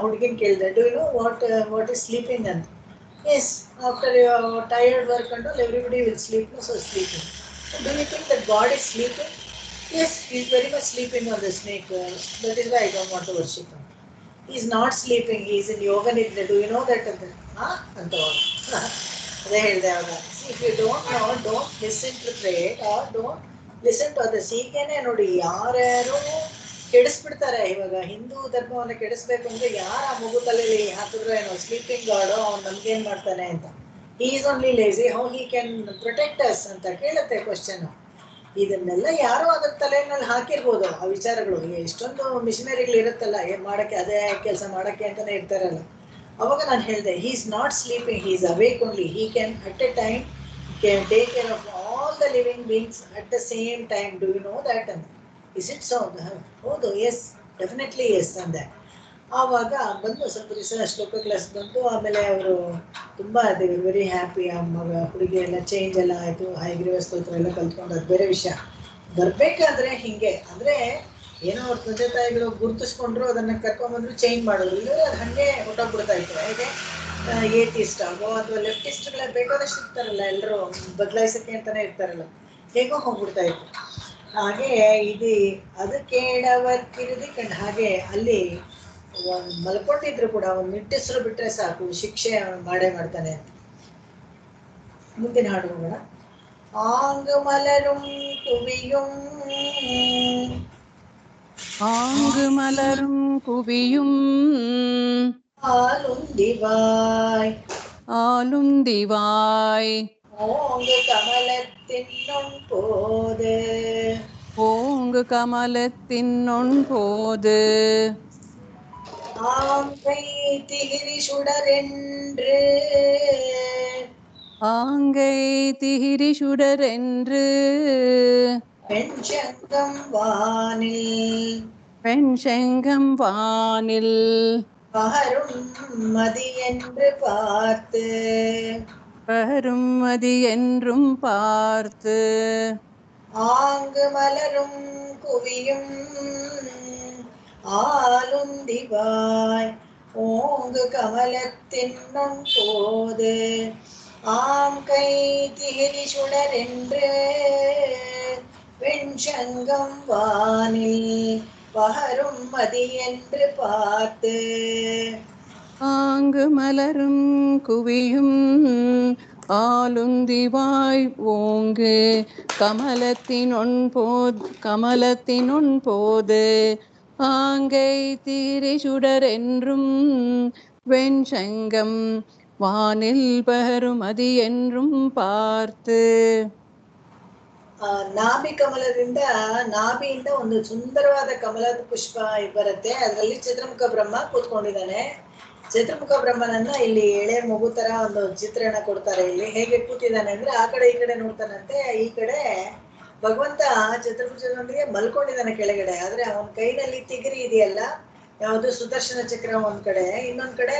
ಹುಡುಗಿನ ಕೇಳಿದೆ. Do you know what is sleeping ಅಂತ. Yes, after tired work and all everybody will sleep, so sleeping. Do you think that God is sleeping? Yes, he is very much sleeping on the snake. That is why I don't want to worship him. He is not sleeping. He is in yoga nidra. Do you know that? ಅಂತ ಅದೇ ಹೇಳಿದೆ ಅವಾಗ. If you don't know, don't misinterpret or don't listen to others. ಹೀಗೇನೆ ನೋಡಿ, ಯಾರ್ಯಾರು ಕೆಡಿಸ್ಬಿಡ್ತಾರೆ. ಇವಾಗ ಹಿಂದೂ ಧರ್ಮವನ್ನು ಕೆಡಿಸ್ಬೇಕು ಅಂದ್ರೆ ಯಾರ ಮಗು ತಲೆಯಲ್ಲಿ ಹಾಕಿದ್ರು ಏನೋ ಸ್ಲೀಪಿಂಗ್ ಗಾರ್ಡು ಅವ್ನು ನಮ್ಗೇನ್ ಮಾಡ್ತಾನೆ ಅಂತ. He is only lazy, how he can protect us ಅಂತ ಕೇಳುತ್ತೆ ಕ್ವಶನ್. ಇದನ್ನೆಲ್ಲ ಯಾರೋ ಅದ್ರ ತಲೆಯಲ್ಲಿ ಹಾಕಿರ್ಬೋದು ಆ ವಿಚಾರಗಳು. ಎಷ್ಟೊಂದು ಮಿಷನರಿಗಳು ಇರುತ್ತಲ್ಲ, ಮಾಡಕ್ಕೆ ಅದೇ ಕೆಲಸ ಮಾಡಕ್ಕೆ ಅಂತಾನೆ ಇರ್ತಾರಲ್ಲ. ಅವಾಗ ನಾನು ಹೇಳಿದೆ, he is not sleeping, he is awake only. He can at a time can take care of all the living beings at the same time. Do you know that ಅಂತ. Is it so? ಹೌದು, ಎಸ್, ಡೆಫಿನೆಟ್ಲಿ ಎಸ್ ಅಂದೆ. ಆವಾಗ ಬಂದು ಸ್ವಲ್ಪ ದಿವಸ ಶ್ಲೋಕ ಕ್ಲಾಸ್ ಬಂತು. ಆಮೇಲೆ ಅವರು ತುಂಬ ವೆರಿ ಹ್ಯಾಪಿ. ಆ ಮಗ ಹುಡುಗಿ ಎಲ್ಲ ಚೇಂಜ್ ಎಲ್ಲ ಆಯಿತು. ಹಯಗ್ರೀವ ಸ್ತೋತ್ರ ಎಲ್ಲ ಕಲ್ತ್ಕೊಂಡು, ಅದು ಬೇರೆ ವಿಷಯ. ಬರಬೇಕಾದ್ರೆ ಹಿಂಗೆ ಅಂದರೆ ಏನೋ ಅವ್ರ ತಂದೆ ತಾಯಿಗಳು ಗುರುತಿಸ್ಕೊಂಡ್ರು, ಅದನ್ನು ಕರ್ಕೊಂಡ್ಬಂದ್ರು, ಚೇಂಜ್ ಮಾಡಿದ್ರು. ಇಲ್ಲ ಅದು ಹಾಗೆ ಹೊಟ್ಟೋಗ್ಬಿಡ್ತಾ ಇತ್ತು. ಹೇಗೆ ಏತಿಸ್ಟ್ ಆಗೋ ಅಥವಾ ಲೆಫ್ಟಿಸ್ಟ್ಗಳೇ ಬೇಕಾದಷ್ಟು ಇರ್ತಾರಲ್ಲ, ಎಲ್ಲರೂ ಬದಲಾಯಿಸೋಕ್ಕೆ ಅಂತಲೇ ಇರ್ತಾರಲ್ಲ, ಹೇಗೋ ಹೋಗ್ಬಿಡ್ತಾ ಇತ್ತು. ಹಾಗೆ ಇದು ಅದು ಕೇಳವರ್ಕಿರದಿ ಕಂಡು ಹಾಗೆ ಅಲ್ಲಿ ಮಲ್ಕೊಂಡಿದ್ರು ಕೂಡ ಒಂದು ನಿಟ್ಟೆಸರು ಬಿಟ್ರೆ ಸಾಕು, ಶಿಕ್ಷೆ ಮಾಡೇ ಮಾಡ್ತಾನೆ ಅಂತ. ಮುಂದಿನ ಹಾಡು ಹೋಗೋಣ. ஆங்கு மலரும் குவியும் ஆங்கு மலரும் குவியும் ஆலுந்திவாய் ஆலுந்திவாய் ஓங்கு கமலத்தின் போது ஓங்கு கமலத்தின் நொன்போது ஆங்கை திகிரி சுடரென்று ஆங்கை திகிரி சுடரென்று வெண்சங்கம் வானில் வெண்செங்கம் வானில் பகரும் மதி என்று பார்த்து பகரும் மதி என்றும் பார்த்து ஆங்கு மலரும் குவியும் ஆலுந்திவாய் ஓங்கு கமலத்தின் போது ஆம் கை திகிரி சுடரென்று வெண்சங்கம் வானில் பகரும் மதி என்று பார்த்து. ஆங்கு மலரும் குவியும் ஆலுந்திவாய் ஓங்கு கமலத்தினொன் போது ஆங்கை தீரி சுடரென்றும் வெண்சங்கம் வானில் பகரும் மதி என்றும் பார்த்து. ನಾಭಿ ನಾಭಿಯಿಂದ ಒಂದು ಸುಂದರವಾದ ಕಮಲದ ಪುಷ್ಪ ಬರುತ್ತೆ. ಅದರಲ್ಲಿ ಚತುರ್ಮುಖ ಬ್ರಹ್ಮ ಕೂತ್ಕೊಂಡಿದ್ದಾನೆ. ಚತುರ್ಮುಖ ಬ್ರಹ್ಮನನ್ನ ಇಲ್ಲಿ ಎಳೆ ಮಗು ತರ ಒಂದು ಚಿತ್ರಣ ಕೊಡ್ತಾರೆ. ಇಲ್ಲಿ ಹೇಗೆ ಕೂತಿದ್ದಾನೆ ಅಂದ್ರೆ ಆ ಕಡೆ ಈ ಕಡೆ ನೋಡ್ತಾನಂತೆ. ಈ ಕಡೆ ಭಗವಂತ ಚತುರ್ಭುಜದೊಂದಿಗೆ ಮಲ್ಕೊಂಡಿದ್ದಾನೆ ಕೆಳಗಡೆ. ಆದ್ರೆ ಅವನ ಕೈನಲ್ಲಿ ತಿಗಿರಿ ಇದೆಯಲ್ಲ, ಯಾವುದು ಸುದರ್ಶನ ಚಕ್ರ ಒಂದ್ ಕಡೆ, ಇನ್ನೊಂದ್ ಕಡೆ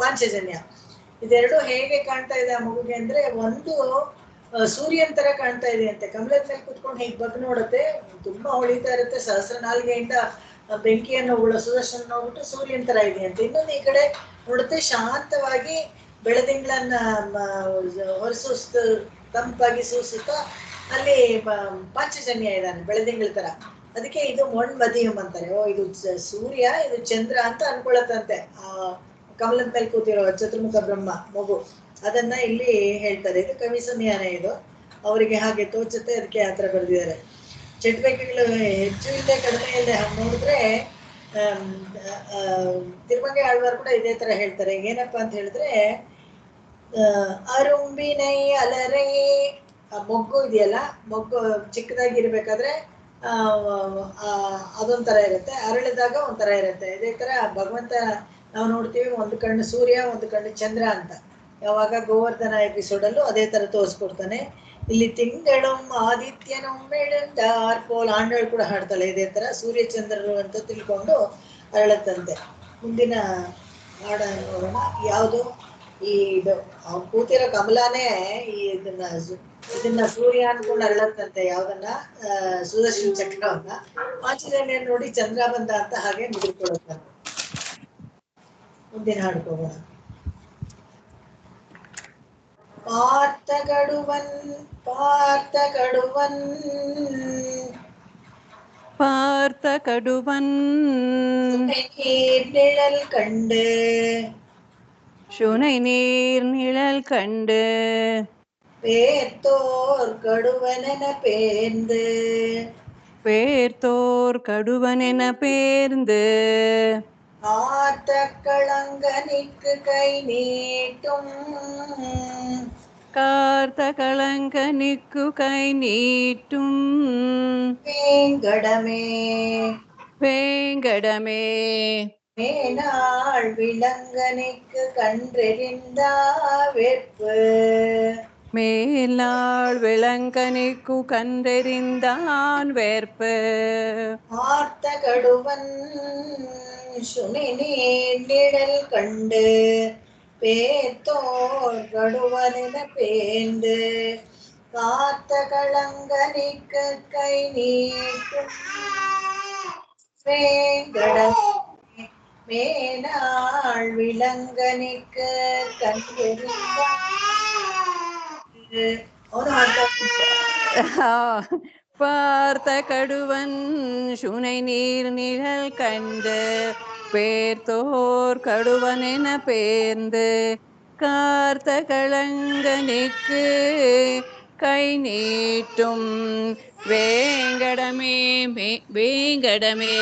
ಪಾಂಚಜನ್ಯ. ಇದೆರಡು ಹೇಗೆ ಕಾಣ್ತಾ ಇದೆ ಆ ಮಗುಗೆ ಅಂದ್ರೆ, ಒಂದು ಸೂರ್ಯನ್ ತರ ಕಾಣ್ತಾ ಇದೆ ಅಂತೆ. ಕಮಲದ ಮೇಲೆ ಕುತ್ಕೊಂಡು ಹೀಗೆ ಬಗ್ ನೋಡುತ್ತೆ, ತುಂಬಾ ಹೊಳಿತಾ ಇರುತ್ತೆ. ಸಹಸ್ರ ನಾಲ್ಗೆಯಿಂದ ಬೆಂಕಿಯನ್ನು ಸುದರ್ಶನ ನೋಡ್ಬಿಟ್ಟು ಸೂರ್ಯನ್ ತರ ಇದೆ ಅಂತ. ಇನ್ನೊಂದು ಈ ಕಡೆ ನೋಡುತ್ತೆ, ಶಾಂತವಾಗಿ ಬೆಳದಿಂಗಳನ್ನ ಹೊರಸೂಸ್ತು ತಂಪಾಗಿ ಸೂಸುತ್ತಾ ಅಲ್ಲಿ ಪಾಂಚಜನ್ಯ ಇದ್ದಾನೆ ಬೆಳದಿಂಗಳ ತರ. ಅದಕ್ಕೆ ಇದು ಮೊಣ್ ಮದಿಯಂ ಅಂತಾರೆ. ಓ, ಇದು ಸೂರ್ಯ, ಇದು ಚಂದ್ರ ಅಂತ ಅನ್ಕೊಳತ್ತಂತೆ ಆ ಕಮಲದ ಮೇಲೆ ಕೂತಿರೋ ಚತುರ್ಮುಖ ಬ್ರಹ್ಮ ಮಗು. ಅದನ್ನ ಇಲ್ಲಿ ಹೇಳ್ತಾರೆ. ಇದು ಕವಿ ಸಮಯಾನ. ಇದು ಅವರಿಗೆ ಹಾಗೆ ತೋಚುತ್ತೆ, ಅದಕ್ಕೆ ಆ ಥರ ಬರೆದಿದ್ದಾರೆ. ಚಟುವಟಿಕೆಗಳು ಹೆಚ್ಚು ಇಲ್ಲದೆ ಕಡಿಮೆ ಇಲ್ಲದೆ ನೋಡಿದ್ರೆ ತಿರುಮಂಗೆ ಆಳ್ವಾರ್ ಕೂಡ ಇದೇ ತರ ಹೇಳ್ತಾರೆ. ಏನಪ್ಪಾ ಅಂತ ಹೇಳಿದ್ರೆ, ಅರುಂಬಿನೈ ಅಲರೈ, ಮೊಗ್ಗು ಇದೆಯಲ್ಲ, ಮೊಗ್ಗು ಚಿಕ್ಕದಾಗಿರ್ಬೇಕಾದ್ರೆ ಅದೊಂಥರ ಇರುತ್ತೆ, ಅರಳಿದಾಗ ಒಂಥರ ಇರುತ್ತೆ. ಇದೇ ತರ ಭಗವಂತ ನಾವು ನೋಡ್ತೀವಿ, ಒಂದು ಕಣ್ಣು ಸೂರ್ಯ, ಒಂದು ಕಣ್ಣು ಚಂದ್ರ ಅಂತ. ಯಾವಾಗ ಗೋವರ್ಧನ ಎಪಿಸೋಡಲ್ಲೂ ಅದೇ ತರ ತೋರಿಸ್ಕೊಡ್ತಾನೆ. ಇಲ್ಲಿ ತಿಂಗಳಂ ಆದಿತ್ಯನಂ ಮೆಳಂದಾರ್ ಪೋಲ್ ಆಂಡಳು ಕೂಡ ಹಾಡ್ತಾಳೆ ಇದೇ ತರ, ಸೂರ್ಯಚಂದ್ರರು ಅಂತ ತಿಳ್ಕೊಂಡು ಅರಳತ್ತಂತೆ. ಮುಂದಿನ ಹಾಡ ನೋಡೋಣ. ಯಾವುದು ಈ ಇದು ಕೂತಿರೋ ಕಮಲಾನೇ ಇದನ್ನ ಸೂರ್ಯ ಅನ್ಕೊಂಡು ಅರಳತ್ತಂತೆ. ಯಾವ್ದನ್ನ ಸುದರ್ಶನ ಚಕ್ರವನ್ನ. ಆಂಜನೇಯ ನೋಡಿ ಚಂದ್ರ ಬಂದ ಅಂತ ಹಾಗೆ ಮುಗಿದುಕೊಳ್ಳುತ್ತಂತೆ. ಮುಂದಿನ ಹಾಡ್ಕೋಬೋಣ. பார்த்தகடுவன் பார்த்த கடுவன் நிழல் கண்டு சுனை நீர் நிழல் கண்டு பேர்த்தோர் கடுவனென பேர்ந்து பேர்த்தோர் கடுவனென பேர்ந்து ஆர்த்த களங்கனிக்கு கை நீட்டும் கார்த்த களங்கனிக்கு கை நீட்டும் வேங்கடமே வேங்கடமே மேனாள் விலங்கனிக்கு கன்றெறிந்தா வெற்பு மேலாள் விளங்கனிக்கு கண்டெறிந்தான் வேற்பு ஆர்த்த கடுவன் சுனை நீர் நிழல் கண்டு பேத்தோர் கடுவனென பேர்ந்து காத்த களங்கனிக்கு கை நீட்டும் வேங்கடமே மேனாள் விலங்கனிக்கு கண்டெறிந்தான். ಅವನು பார்த்த கடுவன் சுனை நீர் நிழல் கண்டு பேர்த்தோர் கடுவனென பேர்ந்து கார்த்த களங்கனிக்கு கை நீட்டும் வேங்கடமே வேங்கடமே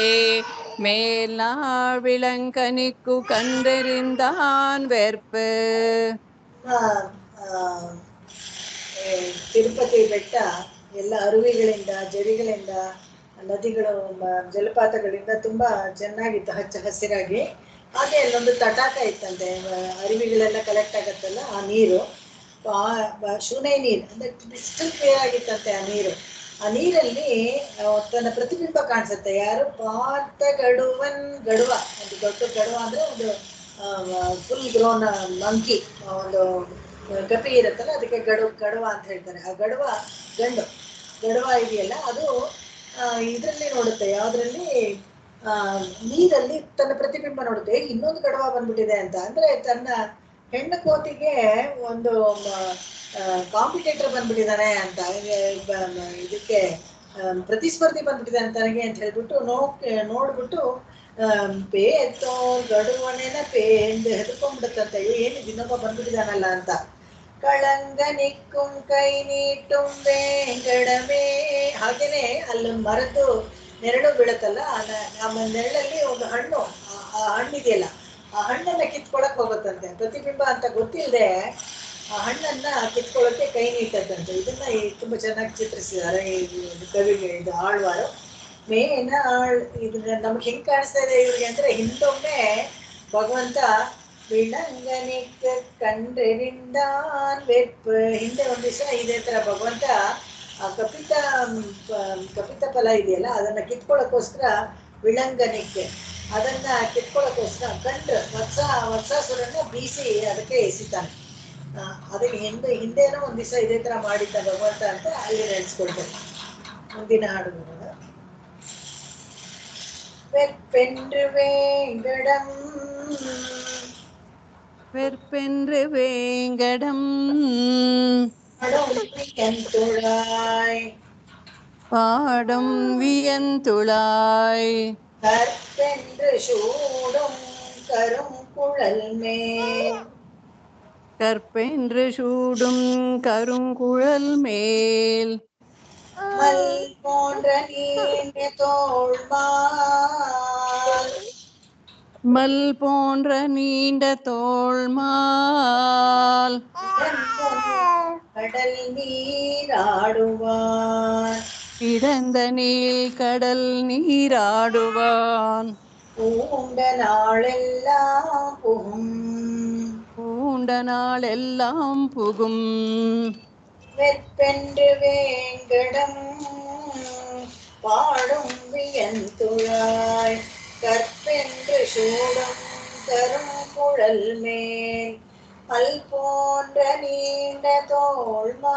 மேல்நாள் விளங்கனிக்கு கண்டெறிந்தான் வெற்பு. ತಿರುಪತಿ ಬೆಟ್ಟ ಎಲ್ಲ ಅರುವಿಗಳಿಂದ, ಜರಿಗಳಿಂದ, ನದಿಗಳು, ಜಲಪಾತಗಳಿಂದ ತುಂಬಾ ಚೆನ್ನಾಗಿತ್ತು, ಹಚ್ಚ ಹಸಿರಾಗಿ. ಹಾಗೆ ಅಲ್ಲೊಂದು ತಟಾಕ ಇತ್ತಂತೆ, ಅರುವಿಗಳೆಲ್ಲ ಕಲೆಕ್ಟ್ ಆಗತ್ತಲ್ಲ ಆ ನೀರು, ಶೂನ್ಯ ನೀರು ಅಂದ್ರೆ ಕ್ರಿಸ್ಟಲ್ ಕ್ಲಿಯರ್ ಆಗಿತ್ತಂತೆ ಆ ನೀರು. ಆ ನೀರಲ್ಲಿ ತನ್ನ ಪ್ರತಿಬಿಂಬ ಕಾಣಿಸುತ್ತೆ. ಯಾರು? ಪಾರ್ಥ ಗಡುವನ್, ಗಡುವ, ಒಂದು ದೊಡ್ಡ ಗಡುವ ಅಂದ್ರೆ ಒಂದು ಫುಲ್ ಗ್ರೋನ್ ಮಂಕಿ, ಒಂದು ಕಪಿ ಇರುತ್ತಲ್ಲ ಅದಕ್ಕೆ ಗಡುವ ಅಂತ ಹೇಳ್ತಾರೆ. ಆ ಗಡುವ ಗಡುವ ಇದೆಯಲ್ಲ ಅದು ಇದರಲ್ಲಿ ನೋಡುತ್ತೆ, ಯಾವ್ದ್ರಲ್ಲಿ? ನೀರಲ್ಲಿ ತನ್ನ ಪ್ರತಿಬಿಂಬ ನೋಡುತ್ತೆ. ಇನ್ನೊಂದು ಗಡುವ ಬಂದ್ಬಿಟ್ಟಿದೆ ಅಂತ ಅಂದ್ರೆ ತನ್ನ ಹೆಣ್ಣು ಕೋತಿಗೆ ಒಂದು ಕಾಂಪಿಟೇಟರ್ ಬಂದ್ಬಿಟ್ಟಿದ್ದಾನೆ ಅಂತ, ಇದಕ್ಕೆ ಪ್ರತಿಸ್ಪರ್ಧಿ ಬಂದ್ಬಿಟ್ಟಿದೆ ತನಗೆ ಅಂತ ಹೇಳ್ಬಿಟ್ಟು ನೋಡ್ಬಿಟ್ಟು ಪೇತೋ ಗಡುವನೆನ ಪೇಂದು ಹೆದರ್ಕೊಂಡ್ಬಿಡುತ್ತಂತೆ. ಏನಿದು ಇನ್ನೊಬ್ಬ ಬಂದ್ಬಿಟ್ಟಿದಾನಲ್ಲ ಅಂತ. ಕಳಂಗನಿಕ್ಕುಂ ಕೈ ನೀಟ್ಟುಂ ವೇಂಗಡಮೇ. ಹಾಗೇನೆ ಅಲ್ಲೊಂದು ಮರದ್ದು ನೆರಳು ಬೀಳುತ್ತಲ್ಲ, ಆ ನೆರಳಲ್ಲಿ ಒಂದು ಹಣ್ಣು, ಆ ಹಣ್ಣಿದೆಯಲ್ಲ ಆ ಹಣ್ಣನ್ನ ಕಿತ್ಕೊಳಕ್ ಹೋಗುತ್ತಂತೆ. ಪ್ರತಿಬಿಂಬ ಅಂತ ಗೊತ್ತಿಲ್ಲದೆ ಆ ಹಣ್ಣನ್ನ ಕಿತ್ಕೊಳ್ಳೋಕೆ ಕೈ ನೀಟ್ಟದಂತೆ. ಇದನ್ನ ತುಂಬಾ ಚೆನ್ನಾಗಿ ಚಿತ್ರಿಸಿದ್ದಾರೆ ಈ ಕವಿಗೆ, ಇದು ಆಳ್ವಾರು. ಇದನ್ನ ನಮ್ಗೆ ಹೆಂಗ್ ಕಾಣಿಸ್ತಾ ಇದೆ ಇವ್ರಿಗೆ ಅಂದ್ರೆ, ಹಿಂದೊಮ್ಮೆ ಭಗವಂತ ವಿಳಂಗನಿಕ ಕಂಡ್ರೆರಿಂದಾನ್ ವೆಪ್, ಹಿಂದೆ ಒಂದ್ ದಿವಸ ಇದೇ ತರ ಭಗವಂತ ಆ ಕಪಿತ ಫಲ ಇದೆಯಲ್ಲ ಅದನ್ನ ಕಿತ್ಕೊಳ್ಳೋಕೋಸ್ಕರ ವಿಳಂಗನಿಕ್ಕೆ ಅದನ್ನ ಕಿತ್ಕೊಳ್ಳೋಕೋಸ್ಕರ ಕಂಡ್ರೆ ವತ್ಸಾಸುರನ್ನ ಬೀಸಿ ಅದಕ್ಕೆ ಎಸಿತಾನೆ. ಅದಕ್ಕೆ ಹಿಂದೇನೋ ಒಂದ್ ದಿವಸ ಇದೇ ತರ ಮಾಡಿದ್ದ ಭಗವಂತ ಅಂತ ಅಲ್ಲಿ ನೆನೆಸ್ಕೊಳ್ತಾರೆ. ಮುಂದಿನ ಹಾಡು ನೋಡೋಣ. வெற்பென்று வேங்கடம் வெற்பென்று வேங்கடம் பாடம் வியந்துழாய் கற்பென்று சூடும் கருங்குழல் மேல் கற்பென்று சூடும் கருங்குழல் மேல் மல் போன்ற நீண்ட தோள்மால் மல் போன்ற நீண்ட தோள்மால் கடல் நீராடுவான் இடந்த நீள் கடல் நீராடுவான் பூண்ட நாளெல்லாம் புகும் பூண்ட நாளெல்லாம் புகும் வெற்பென்று வேங்கடம் பாடும் வியந்துழாய் கற்பென்று சூடும் தரும் குழல் மேல் அல் போன்ற நீண்ட தோள்மால்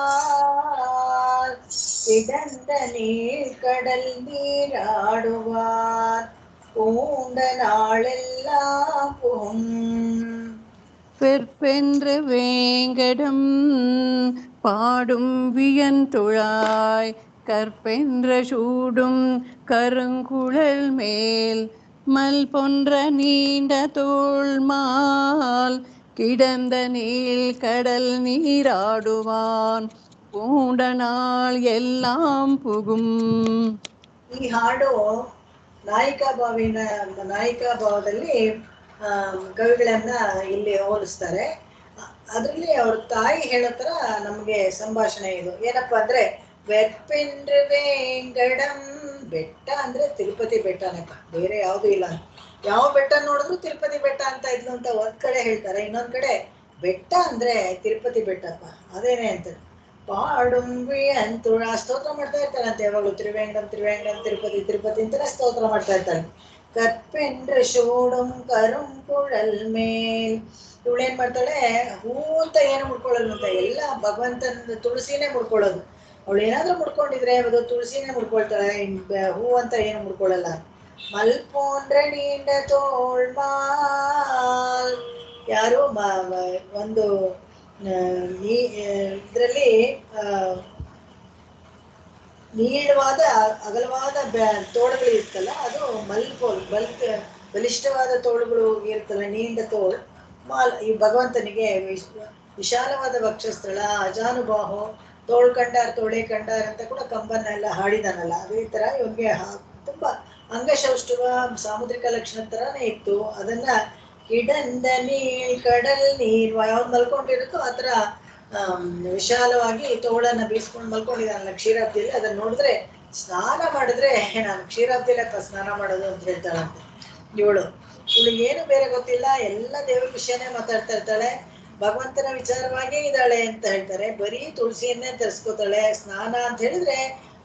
கிடந்த நீழ்கடல் நீராடுவார் பூண்ட நாளெல்லாம் புகும். வெற்பென்று வேங்கடம் பாடும் வியந்துழாய் கற்பென்ற சூடும் கருங்குழல் மேல் மல் போன்ற நீண்ட தோள்மால் கிடந்த நீள் கடல் நீராடுவான் பூண்ட நாள் எல்லாம் புகும். ಈ ಹಾಡು ನಾಯಿಕಾ ಭಾವದಲ್ಲಿ ಕವಿಗಳನ್ನ ಇಲ್ಲಿ ಹೋಲಿಸ್ತಾರೆ. ಅದರಲ್ಲಿ ಅವ್ರ ತಾಯಿ ಹೇಳೋ ತರ ನಮ್ಗೆ ಸಂಭಾಷಣೆ ಇದು. ಏನಪ್ಪಾ ಅಂದ್ರೆ ವೆರ್ಪೆಂಡ್ರ ವೇಂಗಡಂ, ಬೆಟ್ಟ ಅಂದ್ರೆ ತಿರುಪತಿ ಬೆಟ್ಟನಪ್ಪ, ಬೇರೆ ಯಾವ್ದು ಇಲ್ಲ. ಯಾವ ಬೆಟ್ಟ ನೋಡಿದ್ರು ತಿರುಪತಿ ಬೆಟ್ಟ ಅಂತ ಇದ್ಲು ಅಂತ ಒಂದ್ ಕಡೆ ಹೇಳ್ತಾರೆ, ಇನ್ನೊಂದ್ ಕಡೆ ಬೆಟ್ಟ ಅಂದ್ರೆ ತಿರುಪತಿ ಬೆಟ್ಟಪ್ಪ ಅದೇನೆ ಅಂತ. ಪಾಡುಂಬಿ ಅಂತುಳ ಸ್ತೋತ್ರ ಮಾಡ್ತಾ ಇರ್ತಾರಂತೆ ಯಾವಾಗಲೂ, ತ್ರಿವೇಂಗಡಂ ತ್ರಿವೇಂಗಡಂ ತಿರುಪತಿ ತಿರುಪತಿ ಅಂತಾನೆ ಸ್ತೋತ್ರ ಮಾಡ್ತಾ ಇರ್ತಾರೆ. ಕರ್ಪೆಂಡ್ರ ಶೋಡಂ ಕರುಂ ಕುಳಲ್ ಮೇಲ್, ಇವಳೇನ್ ಮಾಡ್ತಾಳೆ, ಹೂ ಅಂತ ಏನು ಮುಡ್ಕೊಳ್ಳೋದು ಅಂತ, ಎಲ್ಲ ಭಗವಂತನ ತುಳಸಿನೇ ಮುಡ್ಕೊಳ್ಳೋದು. ಅವಳು ಏನಾದ್ರೂ ಮುಡ್ಕೊಂಡಿದ್ರೆ ಅದು ತುಳಸಿನೇ ಮುಡ್ಕೊಳ್ತಾಳೆ, ಹೂ ಅಂತ ಏನು ಮುಡ್ಕೊಳ್ಳಲ್ಲ. ಮಲ್ಪೋಂದ್ರೆ ನೀಂಡ ತೋಳ್ಮಾಲ್, ಯಾರು ಒಂದು ಇದರಲ್ಲಿ ನೀಳವಾದ ಅಗಲವಾದ ತೋಳುಗಳು ಇರ್ತಲ್ಲ, ಅದು ಮಲ್ಪೋಲ್ ಬಲಿಷ್ಠವಾದ ತೋಳುಗಳು ಇರ್ತಲ್ಲ, ನೀಂಡ ತೋಳು ಮಾಲ್. ಈ ಭಗವಂತನಿಗೆ ವಿಶಾಲವಾದ ವಕ್ಷಸ್ಥಳ, ಅಜಾನುಬಾಹು, ತೋಳು ಕಂಡಾರ್ ತೋಳೆ ಕಂಡಾರ್ ಅಂತ ಕೂಡ ಕಂಬನ್ನೆಲ್ಲ ಹಾಡಿದಾನಲ್ಲ, ಅದೇ ತರ ಇವನ್ಗೆ ತುಂಬಾ ಅಂಗಶೌಷ್ಠವ ಸಾಮುದ್ರಿಕ ಲಕ್ಷಣ ತರಾನೇ ಇತ್ತು. ಅದನ್ನ ಕಿಡಂದ ನೀಳ್ ಕಡಲ್ ನೀರ್, ಯಾವ್ದು ಮಲ್ಕೊಂಡಿರುತ್ತೋ ಆತರ ವಿಶಾಲವಾಗಿ ತೋಳನ್ನ ಬೀಸ್ಕೊಂಡು ಮಲ್ಕೊಂಡಿದ್ದಾನಲ್ಲ ಕ್ಷೀರಾಬ್ದಿಯಲ್ಲಿ. ಅದನ್ನ ನೋಡಿದ್ರೆ ಸ್ನಾನ ಮಾಡಿದ್ರೆ, ನಾನು ಕ್ಷೀರಾಬ್ದಿಲಪ್ಪ ಸ್ನಾನ ಮಾಡೋದು ಅಂತ ಹೇಳ್ತಾಳಂತೆ ಇವಳು. ಇವಳಿಗೆ ಏನು ಬೇರೆ ಗೊತ್ತಿಲ್ಲ, ಎಲ್ಲ ದೇವ್ರ ವಿಷಯನೇ ಮಾತಾಡ್ತಾ ಇರ್ತಾಳೆ, ಭಗವಂತನ ವಿಚಾರವಾಗೇ ಇದ್ದಾಳೆ ಅಂತ ಹೇಳ್ತಾರೆ. ಬರೀ ತುಳಸಿಯನ್ನೇ ತರಿಸ್ಕೋತಾಳೆ, ಸ್ನಾನ ಅಂತ ಹೇಳಿದ್ರೆ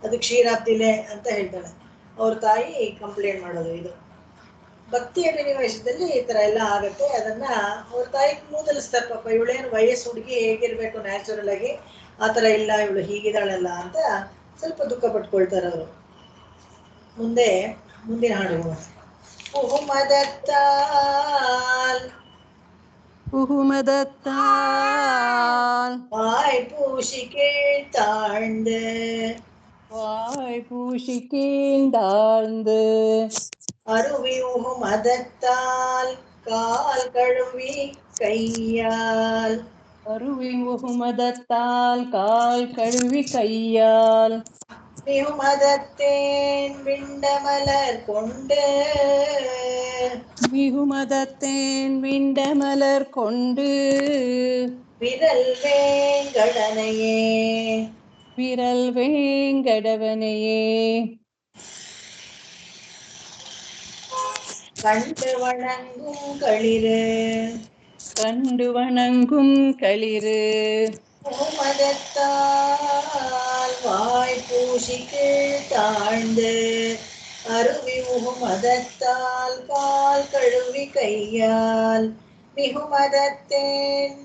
ಅದು ಕ್ಷೀರಾಬ್ದಿಲೆ ಅಂತ ಹೇಳ್ತಾಳೆ. ಅವ್ರ ತಾಯಿ ಕಂಪ್ಲೇಂಟ್ ಮಾಡೋದು ಇದು. ಭಕ್ತಿ ಅಭಿನಿವೇಶದಲ್ಲಿ ಈ ತರ ಎಲ್ಲ ಆಗತ್ತೆ. ಅದನ್ನ ಅವ್ರ ತಾಯಿ ಮೂದಲಿಸ್ತಾರೆ ಪಾಪ, ಇವಳೇನು ವಯಸ್ಸು ಹುಡುಗಿ ಹೇಗಿರ್ಬೇಕು ನ್ಯಾಚುರಲ್ ಆಗಿ, ಆತರ ಇಲ್ಲ ಇವಳು ಹೀಗಿದ್ದಾಳಲ್ಲ ಅಂತ ಸ್ವಲ್ಪ ದುಃಖ ಪಟ್ಕೊಳ್ತಾರೆ ಅವರು. ಮುಂದಿನ ಹಾಡು புகுமதத்தால் வாய் பூசி கீழ்த்தாழ்ந்து அருவி உகுமதத்தால் கால் கழுவி கையால் மிகுமதத்தேன் விண்டமலர் கொண்டு விரல் வேங்கடவனையே கண்டு வணங்கும் களிறு முகமதத்தால் வாய் பூசி கீழ்த்தாழ்ந்து அருவி முகமதத்தால் கால் கழுவி கையால் மிகுமதத்தேன்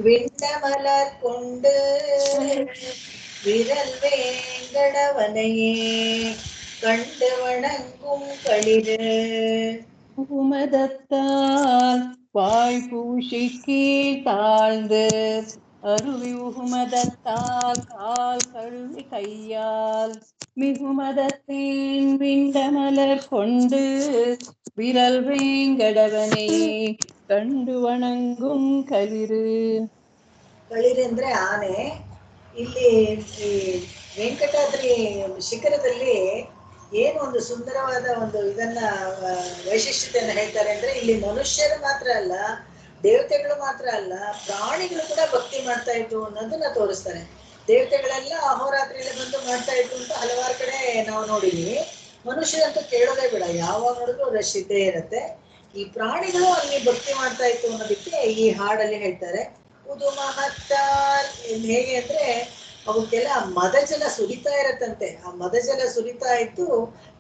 விண்டமலர் கொண்டு விரல் வேங்கடவனையே கண்டு வணங்கும் களிறு. முகமதத்தால் வாய் பூசி கீழ்த்தாழ்ந்து அருவி உகுமதத்தால் கால் கழுவி கையால் மிகுமதத்தேன் விண்டமலர் கொண்டு விரல் வேங்கடவனை ಕಂಡು ವಣಂಗುಂ களிறு. ಅಂದ್ರೆ ಆನೆ. ಇಲ್ಲಿ ವೆಂಕಟಾದ್ರಿ ಶಿಖರದಲ್ಲಿ ಏನು ಒಂದು ಸುಂದರವಾದ ಒಂದು ಇದನ್ನ ವೈಶಿಷ್ಟ್ಯತೆಯನ್ನು ಹೇಳ್ತಾರೆ ಅಂದ್ರೆ, ಇಲ್ಲಿ ಮನುಷ್ಯರು ಮಾತ್ರ ಅಲ್ಲ, ದೇವತೆಗಳು ಮಾತ್ರ ಅಲ್ಲ, ಪ್ರಾಣಿಗಳು ಕೂಡ ಭಕ್ತಿ ಮಾಡ್ತಾ ಇದ್ರು ಅನ್ನೋದನ್ನ ತೋರಿಸ್ತಾರೆ. ದೇವತೆಗಳೆಲ್ಲ ಅಹೋರಾತ್ರಿಯಲ್ಲಿ ಬಂದು ಮಾಡ್ತಾ ಇದ್ರು ಅಂತ ಹಲವಾರು ಕಡೆ ನಾವು ನೋಡಿದೀವಿ. ಮನುಷ್ಯರಂತೂ ಕೇಳೋದೇ ಬೇಡ, ಯಾವಾಗ ನೋಡಿದ್ರು ರಶ್ ಇದ್ದೇ ಇರತ್ತೆ. ಈ ಪ್ರಾಣಿಗಳು ಅಲ್ಲಿ ಭಕ್ತಿ ಮಾಡ್ತಾ ಇತ್ತು ಅನ್ನೋದಕ್ಕೆ ಈ ಹಾಡಲ್ಲಿ ಹೇಳ್ತಾರೆ. ಉದು ಮಹತ್ತಾರ್ ಹೇಗೆ ಅಂದ್ರೆ ಅವಕ್ಕೆಲ್ಲ ಮದಜಲ ಸುರಿತಾ ಇರತ್ತಂತೆ. ಆ ಮದಜಲ ಸುರಿತಾ ಇದ್ದು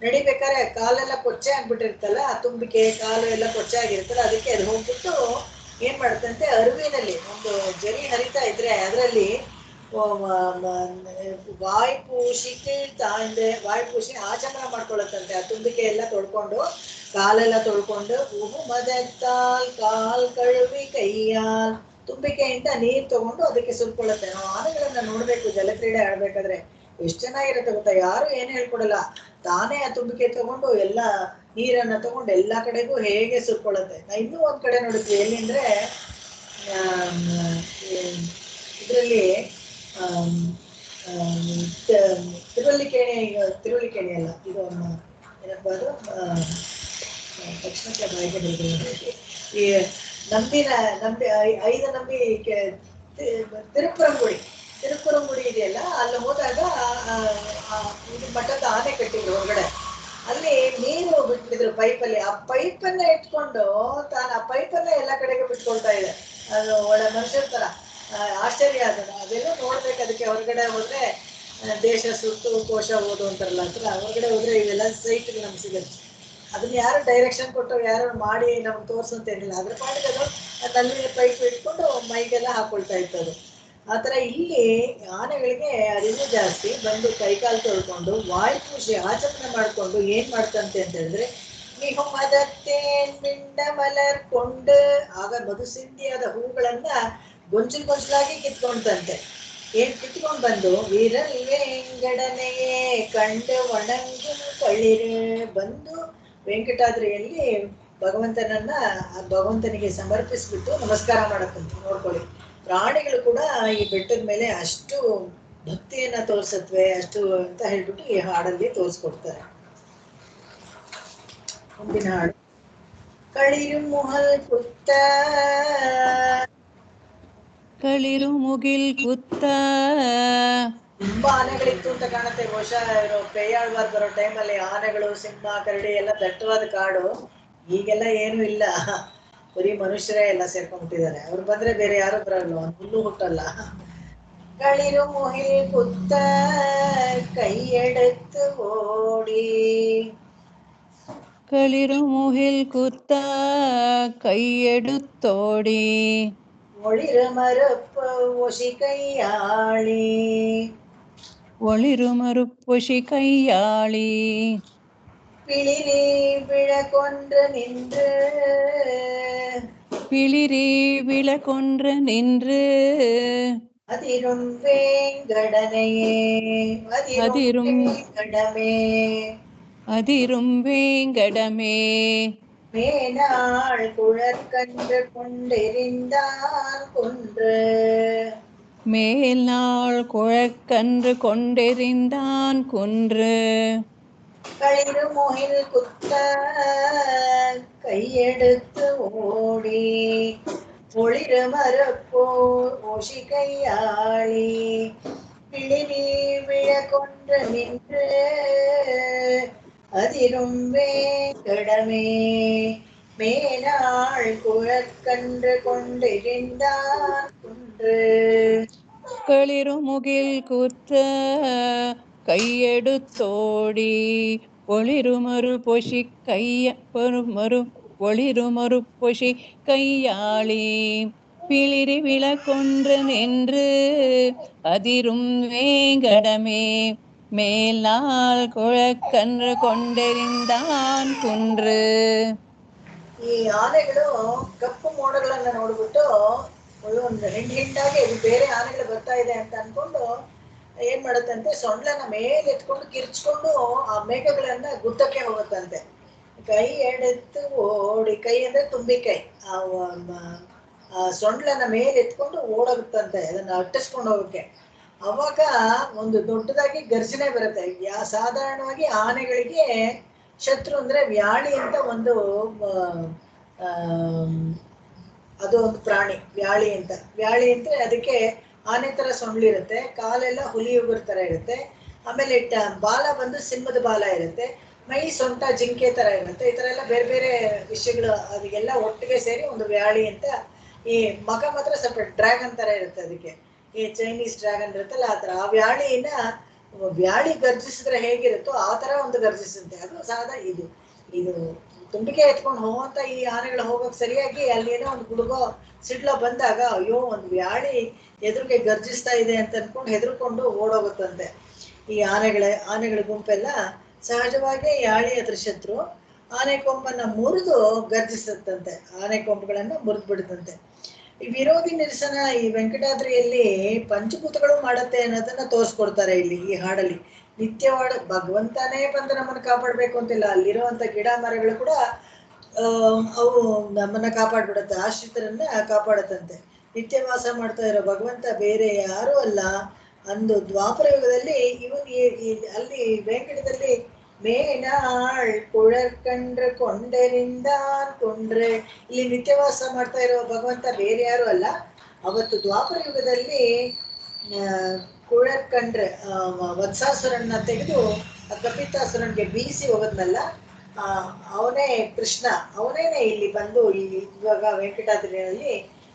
ನಡಿಬೇಕಾದ್ರೆ ಕಾಲೆಲ್ಲ ಕೊಚ್ಚೆ ಆಗ್ಬಿಟ್ಟಿರ್ತಲ್ಲ, ತುಂಬಿಕೆ ಕಾಲು ಎಲ್ಲ ಕೊಚ್ಚೆ ಆಗಿರುತ್ತಲ್ಲ, ಅದಕ್ಕೆ ಅದು ಹೋಗ್ಬಿಟ್ಟು ಏನ್ ಮಾಡುತ್ತಂತೆ, ಅರಿವಿನಲ್ಲಿ ಒಂದು ಜರಿ ಹರಿತಾ ಇದ್ರೆ ಅದರಲ್ಲಿ ವಾಯ್ಪೂಶಿ ಕೀಳ್ತಾ ಅಂದ್ರೆ ವಾಯ್ಪೂಶಿ ಆಚಮನ ಮಾಡ್ಕೊಳತ್ತಂತೆ. ಆ ತುಂಬಿಕೆ ಎಲ್ಲ ತೊಳ್ಕೊಂಡು ಕಾಲೆಲ್ಲ ತೊಳ್ಕೊಂಡು ಉಹು ಮದತ್ತಾಲ್ ಕಾಲ್ ಕಳುವಿ ಕೈಯಾಲ್ ತುಂಬಿಕೆಯಿಂದ ನೀರ್ ತಗೊಂಡು ಅದಕ್ಕೆ ಸುಲ್ಕೊಳ್ಳುತ್ತೆ. ನಾವು ಆನೆಗಳನ್ನ ನೋಡ್ಬೇಕು ಜಲಕ್ರೀಡೆ ಆಡ್ಬೇಕಾದ್ರೆ ಎಷ್ಟ್ ಚೆನ್ನಾಗಿರುತ್ತೆ ಗೊತ್ತಾ. ಯಾರು ಏನು ಹೇಳ್ಕೊಡಲ್ಲ, ತಾನೇ ಆ ತುಂಬಿಕೆ ತಗೊಂಡು ಎಲ್ಲ ನೀರನ್ನ ತಗೊಂಡು ಎಲ್ಲಾ ಕಡೆಗೂ ಹೇಗೆ ಸುಲ್ಕೊಳ್ಳುತ್ತೆ. ನಾ ಇನ್ನೂ ಒಂದ್ ಕಡೆ ನೋಡಿದ್ವಿ, ಎಲ್ಲಿ ಅಂದ್ರೆ ಇದರಲ್ಲಿ ತಿರುವಳಿಕೇಣಿ ಅಲ್ಲ, ಇದು ಏನಪ್ಪ ಅದು, ತಕ್ಷಣಕ್ಕೆ ಬಾಯಿಗೆ ಬರುತ್ತೆ. ಈ ನಂಬಿನ ಐದು ನಂಬಿ ತಿರುಪುರಂಗುಡಿ ಇದೆಯಲ್ಲ, ಅಲ್ಲಿ ಹೋದಾಗ ಇದು ಮಠದ ಆನೆ ಕಟ್ಟಿದ್ರು ಹೊರಗಡೆ. ಅಲ್ಲಿ ನೀರು ಬಿಟ್ಟಿದ್ರು ಪೈಪಲ್ಲಿ. ಆ ಪೈಪನ್ನ ಇಟ್ಕೊಂಡು ತಾನು ಆ ಪೈಪನ್ನ ಎಲ್ಲ ಕಡೆಗೆ ಬಿಟ್ಕೊಳ್ತಾ ಇದೆ. ಅದು ಒಳ್ಳೆ ಮನುಷ್ಯರ ತರ ಆಶ್ಚರ್ಯ ಅದನ್ನ. ಅದೆಲ್ಲ ನೋಡ್ಬೇಕು. ಅದಕ್ಕೆ ಹೊರಗಡೆ ಹೋದ್ರೆ ದೇಶ ಸುತ್ತು ಕೋಶ ಓದು ಅಂತಾರಲ್ಲ, ಹತ್ರ ಹೊರಗಡೆ ಹೋದ್ರೆ ಇವೆಲ್ಲ ಸೈಟ್ಗಳು ನಮ್ಗೆ ಸಿಗುತ್ತೆ. ಅದನ್ನ ಯಾರು ಡೈರೆಕ್ಷನ್ ಕೊಟ್ಟು ಯಾರು ಮಾಡಿ ನಮ್ಗೆ ತೋರ್ಸಂತೇನಿಲ್ಲ. ಅದ್ರ ಪಾಡಿಗೆ ಅದು ನಲ್ಲಿ ಪೈಪ್ ಇಟ್ಕೊಂಡು ಮೈಗೆಲ್ಲ ಹಾಕೊಳ್ತಾ ಇತ್ತು. ಆ ಥರ ಇಲ್ಲಿ ಆನೆಗಳಿಗೆ ಅರಿವು ಜಾಸ್ತಿ. ಬಂದು ಕೈಕಾಲು ತೊಳ್ಕೊಂಡು ವಾಯ್ಪೂಶಿ ಆಚಮನ ಮಾಡ್ಕೊಂಡು ಏನ್ ಮಾಡ್ತಂತೆ ಅಂತ ಹೇಳಿದ್ರೆ, ಮಿಹು ಮದತ್ತೇನ್ ಮಿಂಡ ಮಲರ್ಕೊಂಡು ಆಗ ಮಧುಸಿಂಧಿಯಾದ ಹೂಗಳನ್ನ ಗೊಂಚಲಾಗಿ ಕಿತ್ಕೊಂಡಂತೆ. ಏನ್ ಕಿತ್ಕೊಂಡ್ ಬಂದು ವಿರಲ್ ವೆಂಗಡನೆಯೇ ಕಂಡು ಒಣಂಗು ಕೊಳ್ಳಿರು ಬಂದು ವೆಂಕಟಾದ್ರಿಯಲ್ಲಿ ಭಗವಂತನಿಗೆ ಸಮರ್ಪಿಸ್ಬಿಟ್ಟು ನಮಸ್ಕಾರ ಮಾಡಕ್ಕಂತ. ನೋಡ್ಕೊಳ್ಳಿ, ಪ್ರಾಣಿಗಳು ಕೂಡ ಈ ಬೆಟ್ಟದ ಮೇಲೆ ಅಷ್ಟು ಭಕ್ತಿಯನ್ನ ತೋರ್ಸತ್ವೆ, ಅಷ್ಟು ಅಂತ ಹೇಳ್ಬಿಟ್ಟು ಈ ಹಾಡಲ್ಲಿ ತೋರಿಸ್ಕೊಡ್ತಾರೆ. ಮುಂದಿನ ಹಾಡು, ಕಳಿರು ಮುಹಲ್ ಕುತ್ತ ಗಳಿರು ಮುಗಿಲ್ ಕುತ್ತ. ತುಂಬಾ ಆನೆಗಳಿತ್ತು ಅಂತ ಕಾಣುತ್ತೆ. ಬಹುಶಃ ಪೇಯಾಳ್ವಾರ್ ಬರೋ ಟೈಮಲ್ಲಿ ಆನೆಗಳು, ಸಿಂಹ, ಕರಡಿ ಎಲ್ಲ ದಟ್ಟವಾದ ಕಾಡು. ಈಗೆಲ್ಲ ಏನು ಇಲ್ಲ, ಬರೀ ಮನುಷ್ಯರೇ ಎಲ್ಲ ಸೇರ್ಕೊಂಡ್ಬಿಟ್ಟಿದ್ದಾರೆ. ಅವ್ರು ಬಂದ್ರೆ ಬೇರೆ ಯಾರು ಬರಲ್ಲ, ಒಂದು ಹುಲ್ಲು ಹುಟ್ಟಲ್ಲ. ಗಳಿರು ಮುಹಿಲ್ ಕುತ್ತ ಕೈ ಎಡುತ್ತು ಓಡಿ. ಗಳಿರು ಮುಹಿಲ್ ಕುತ್ತ ಕೈ ಎಡುತ್ತೋಡಿ. ஒளிரு மறுப்பு ஒசி கையாளி. ಒಳಿರು ಮರುಪೊಶಿ ಕೈಯಾಳಿ. பிளிரி விழக்கொன்று நின்று. பிளிரி விளக்கொன்று நின்று. அதிரும் வேங்கடனையே அதிரும் வேங்கடமே. அதிரும் வேங்கடமே. மேனாள் குழற்கன்று கொண்டெறிந்தான் குன்று. மேல் நாள் குழக்கன்று கொண்டெறிந்தான் குன்று. களிறு முகில் குத்த கையெடுத்து ஓடி. ஒளிரு மறுப்போ ஓஷி கையாளி. பிளிரி விழக்கொன்று நின்று. அதிரும் வேங்கடமே. மேனாள் குழற்கன்று கொண்டெறிந்தான் குன்று. களிರು ಮುಗಿಲ್ ಕುತ್ತ ಕೈಯೆಡುತ್ತೋಡಿ. ಒಳಿರು ಮರುಪೊಶಿ ಒಳಿರು ಮರುಪೊಶಿ ಕೈಯಾಳಿ. பிளிரி விளக்கொன்று நின்று. அதிரும் வேங்கடமே. மேல் நாள் குழக்கன்று கொண்டெறிந்தான் ಕುಂಡ್ರು. ಈ ಆನೆಗಳು ಕಪ್ಪು ಮೋಡಗಳನ್ನ ನೋಡ್ಬಿಟ್ಟು ಒಂದು ಹಿಂಡಾಗಿ ಇದು ಬೇರೆ ಆನೆಗಳು ಬರ್ತಾ ಇದೆ ಅಂತ ಅನ್ಕೊಂಡು ಏನ್ ಮಾಡುತ್ತಂತೆ, ಸೊಂಡ್ಲನ್ನ ಮೇಲೆ ಎತ್ಕೊಂಡು ಕಿರ್ಚ್ಕೊಂಡು ಆ ಮೇಘಗಳನ್ನ ಗುದ್ದಕ್ಕೆ ಹೋಗುತ್ತಂತೆ. ಕೈ ಎಡೆತ್ತು ಓಡಿ. ಕೈ ಅಂದ್ರೆ ತುಂಬಿಕೈ. ಆ ಸೊಂಡ್ಲನ್ನ ಮೇಲೆ ಎತ್ಕೊಂಡು ಓಡೋಗುತ್ತಂತೆ, ಅದನ್ನ ಅಟ್ಟಿಸ್ಕೊಂಡು ಹೋಗಕ್ಕೆ. ಅವಾಗ ಒಂದು ದೊಡ್ಡದಾಗಿ ಗರ್ಜನೆ ಬರುತ್ತೆ. ಸಾಧಾರಣವಾಗಿ ಆನೆಗಳಿಗೆ ಶತ್ರು ಅಂದ್ರೆ ವ್ಯಾಳಿ ಅಂತ ಒಂದು ಅದು ಒಂದು ಪ್ರಾಣಿ, ವ್ಯಾಳಿ ಅಂತ. ವ್ಯಾಳಿ ಅಂದ್ರೆ ಅದಕ್ಕೆ ಆನೆ ತರ ಸೊಂಡ್ಲಿರುತ್ತೆ, ಕಾಲೆಲ್ಲ ಹುಲಿ ಉಗುರ್ ತರ ಇರುತ್ತೆ. ಆಮೇಲೆ ಬಾಲ ಬಂದು ಸಿಂಹದ ಬಾಲ ಇರುತ್ತೆ. ಮೈ ಸೊಂಟ ಜಿಂಕೆ ತರ ಇರುತ್ತೆ. ಈ ತರ ಎಲ್ಲ ಬೇರೆ ಬೇರೆ ವಿಷಯಗಳು ಅದಕ್ಕೆಲ್ಲ ಒಟ್ಟಿಗೆ ಸೇರಿ ಒಂದು ವ್ಯಾಳಿ ಅಂತ. ಈ ಮಗ ಮಾತ್ರ ಸ್ವಲ್ಪ ಡ್ರ್ಯಾಗನ್ ತರ ಇರುತ್ತೆ ಅದಕ್ಕೆ, ಈ ಚೈನೀಸ್ ಡ್ರ್ಯಾಗನ್ ಇರುತ್ತಲ್ಲ ಆ ತರ. ಆ ವ್ಯಾಳಿನ ವ್ಯಾಳಿ ಗರ್ಜಿಸಿದ್ರೆ ಹೇಗಿರುತ್ತೋ ಆ ತರ ಒಂದು ಗರ್ಜಿಸುತ್ತೆ. ಅದು ಸಾದಾ ಇದು ಇದು ತುಂಬಿಕೆ ಎತ್ಕೊಂಡು ಹೋಗುವಂತ ಈ ಆನೆಗಳು ಹೋಗೋಕ್ ಸರಿಯಾಗಿ ಅಲ್ಲಿ ಏನೋ ಒಂದು ಹುಡುಗೋ ಸಿಡ್ಲೋ ಬಂದಾಗ ಅಯ್ಯೋ ಒಂದು ವ್ಯಾಳಿ ಎದುರಿಗೆ ಗರ್ಜಿಸ್ತಾ ಇದೆ ಅಂತ ಅನ್ಕೊಂಡು ಹೆದರ್ಕೊಂಡು ಓಡೋಗುತ್ತಂತೆ. ಈ ಆನೆಗಳ ಗುಂಪೆಲ್ಲ ಸಹಜವಾಗಿ ಯಾಳಿ ಅದ್ರ ಶತ್ರು. ಆನೆ ಕೊಂಬನ್ನ ಮುರಿದು ಗರ್ಜಿಸುತ್ತಂತೆ, ಆನೆ ಕೊಂಬುಗಳನ್ನ ಮುರಿದು ಬಿಡುತ್ತಂತೆ. ಈ ವಿರೋಧಿ ನಿರಸನ ಈ ವೆಂಕಟಾದ್ರಿಯಲ್ಲಿ ಪಂಚಭೂತಗಳು ಮಾಡತ್ತೆ ಅನ್ನೋದನ್ನ ತೋರಿಸ್ಕೊಡ್ತಾರೆ ಇಲ್ಲಿ ಈ ಹಾಡಲ್ಲಿ. ನಿತ್ಯವಾಡ ಭಗವಂತನೇ ಬಂದು ನಮ್ಮನ್ನ ಕಾಪಾಡ್ಬೇಕು ಅಂತಿಲ್ಲ, ಅಲ್ಲಿರುವಂತ ಗಿಡ ಮರಗಳು ಕೂಡ ಅವು ನಮ್ಮನ್ನ ಕಾಪಾಡ್ಬಿಡತ್ತೆ, ಆಶ್ರಿತರನ್ನ ಕಾಪಾಡತ್ತಂತೆ. ನಿತ್ಯ ವಾಸ ಮಾಡ್ತಾ ಇರೋ ಭಗವಂತ ಬೇರೆ ಯಾರೂ ಅಲ್ಲ. ಅಂದು ದ್ವಾಪರ ಯುಗದಲ್ಲಿ ಇವನ್ ಅಲ್ಲಿ ವೆಂಕಟದಲ್ಲಿ ಮೇನಾಳ್ ಕುಳರ್ಕಂಡ್ರೆ ಕೊಂಡರಿಂದ ಕೊಂಡ್ರೆ, ಇಲ್ಲಿ ನಿತ್ಯವಾಸ ಮಾಡ್ತಾ ಇರೋ ಭಗವಂತ ಬೇರೆ ಯಾರು ಅಲ್ಲ. ಅವತ್ತು ದ್ವಾಪರ ಯುಗದಲ್ಲಿ ಕುಳರ್ಕಂಡ್ರೆ ವತ್ಸಾಸುರನ್ನ ತೆಗೆದು ಕಪಿತಾಸುರನ್ಗೆ ಬೀಸಿ ಹೋಗೋದ್ನಲ್ಲ, ಅವನೇ ಕೃಷ್ಣ, ಅವನೇನೆ ಇಲ್ಲಿ ಬಂದು ಇವಾಗ ವೆಂಕಟಾದ್ರಿಯಲ್ಲಿ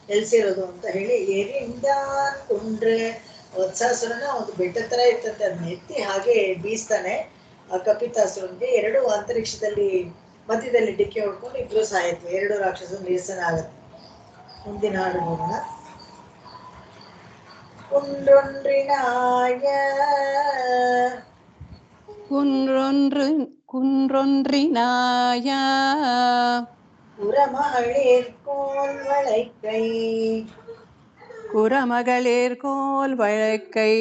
ನೆಲೆಸಿರೋದು ಅಂತ ಹೇಳಿ. ಏರಿಂದ ಕೊಂಡ್ರೆ ವತ್ಸಾಸುರನ ಒಂದು ಬೆಟ್ಟ ತರ ಇರ್ತಂತೆ, ಅದನ್ನ ಎತ್ತಿ ಹಾಗೆ ಬೀಸ್ತಾನೆ ಆ ಕಪಿತಾಸುರನ್ಗೆ. ಎರಡು ಅಂತರಿಕ್ಷದಲ್ಲಿ ಮಧ್ಯದಲ್ಲಿ ಡಿಕ್ಕಿ ಹೊಡ್ಕೊಂಡು ಇಬ್ರು ಸಾಯತ್ವೆ, ಎರಡು ರಾಕ್ಷಸರು ನಿರಸನ ಆಗತ್ತೆ. ಮುಂದಿನ ಹಾಡು ನೋಡೋಣ. ಕುಂಡ್ರೊಂದ್ರಿನಾಯ குன்றொன்றினாய குரமகளிர் கோல் வளைக்கை குரமகளிர் கோல் வழக்கை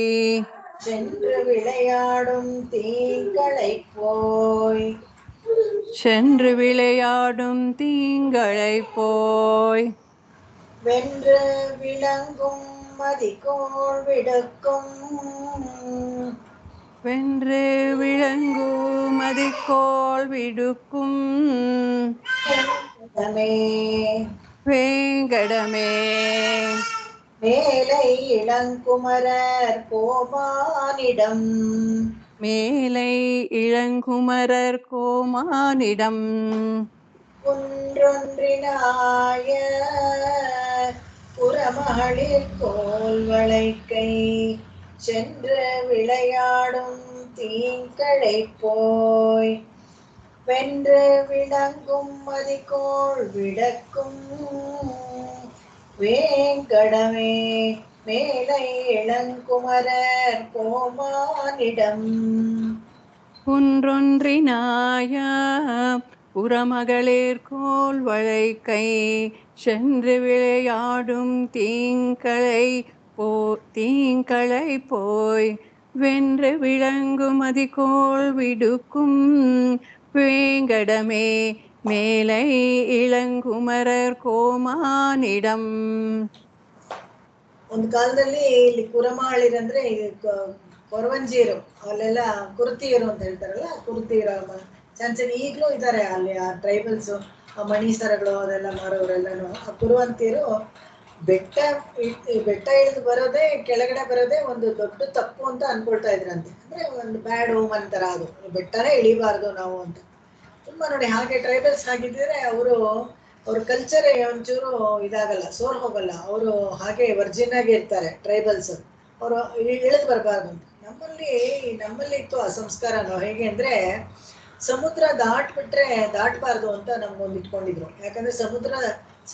சென்று விளையாடும் தீங்களை போய் சென்று விளையாடும் தீங்களை போய் வென்று விளங்கும் மதிகோள் விடுக்கும் வென்று விளங்கும் மதிகோள் விடுக்கும் வேங்கடமே மேலை இளங்குமரர் கோமானிடம் மேலை இளங்குமரர் கோமானிடம் குன்றொன்றினாய புறமகளிர் கோல் வளைக்கை சென்று விளையாடும் தீங்களை போய் வென்று விளங்கும் மதிகோள் விடக்கும் வேங்கடமே மேலை இளங்குமரர் கோமானிடம். குன்றொன்றினாய புறமகளிர் கோல் வளைக்கை சென்று விளையாடும் தீங்களை போய் வென்று விளங்கும் மதிகோள் விடுக்கும் வேங்கடமே மேலை இளங்குமரர் கோமானிடம். ಒಂದು ಕಾಲದಲ್ಲಿ ಇಲ್ಲಿ ಕುರಮಾಳಿರಂದ್ರೆ ಕೊರವಂಜಿಯರು, ಅಲ್ಲೆಲ್ಲ ಕುರುತಿಯರು ಅಂತ ಹೇಳ್ತಾರಲ್ಲ, ಕುರುತಿಯರು ಚಂದ ಈಗಲೂ ಇದ್ದಾರೆ ಅಲ್ಲಿ. ಆ ಟ್ರೈಬಲ್ಸ್ ಮಣಿಸರಗಳು ಅದೆಲ್ಲ ಮಾರೋರೆಲ್ಲನು. ಆ ಕುರುವಂತಿಯರು ಬೆಟ್ಟ ಇಳಿದು ಬರೋದೇ, ಕೆಳಗಡೆ ಬರೋದೇ ಒಂದು ದೊಡ್ಡ ತಪ್ಪು ಅಂತ ಅನ್ಕೊಳ್ತಾ ಇದ್ರಂತೆ. ಅಂದ್ರೆ ಒಂದು ಬ್ಯಾಡ್ ಓಮನ್ ತರ, ಅದು ಬೆಟ್ಟನೇ ಇಳಿಬಾರ್ದು ನಾವು ಅಂತ. ತುಂಬಾ ನೋಡಿ ಹಾಗೆ ಟ್ರೈಬಲ್ಸ್ ಆಗಿದ್ರೆ ಅವ್ರ ಕಲ್ಚರ್ ಒಂಚೂರು ಇದಾಗಲ್ಲ, ಸೋರ್ ಹೋಗಲ್ಲ. ಅವರು ಹಾಗೆ ವರ್ಜಿನ್ ಆಗಿ ಇರ್ತಾರೆ ಟ್ರೈಬಲ್ಸ್. ಅವರು ಇಳಿದು ಬರಬಾರ್ದು ಅಂತ. ನಮ್ಮಲ್ಲಿ ಇತ್ತು ಆ ಸಂಸ್ಕಾರನು. ಹೇಗೆ ಅಂದ್ರೆ ಸಮುದ್ರ ದಾಟಬಾರ್ದು ಅಂತ ನಮ್ಗೊಂದು ಇಟ್ಕೊಂಡಿದ್ರು. ಯಾಕಂದ್ರೆ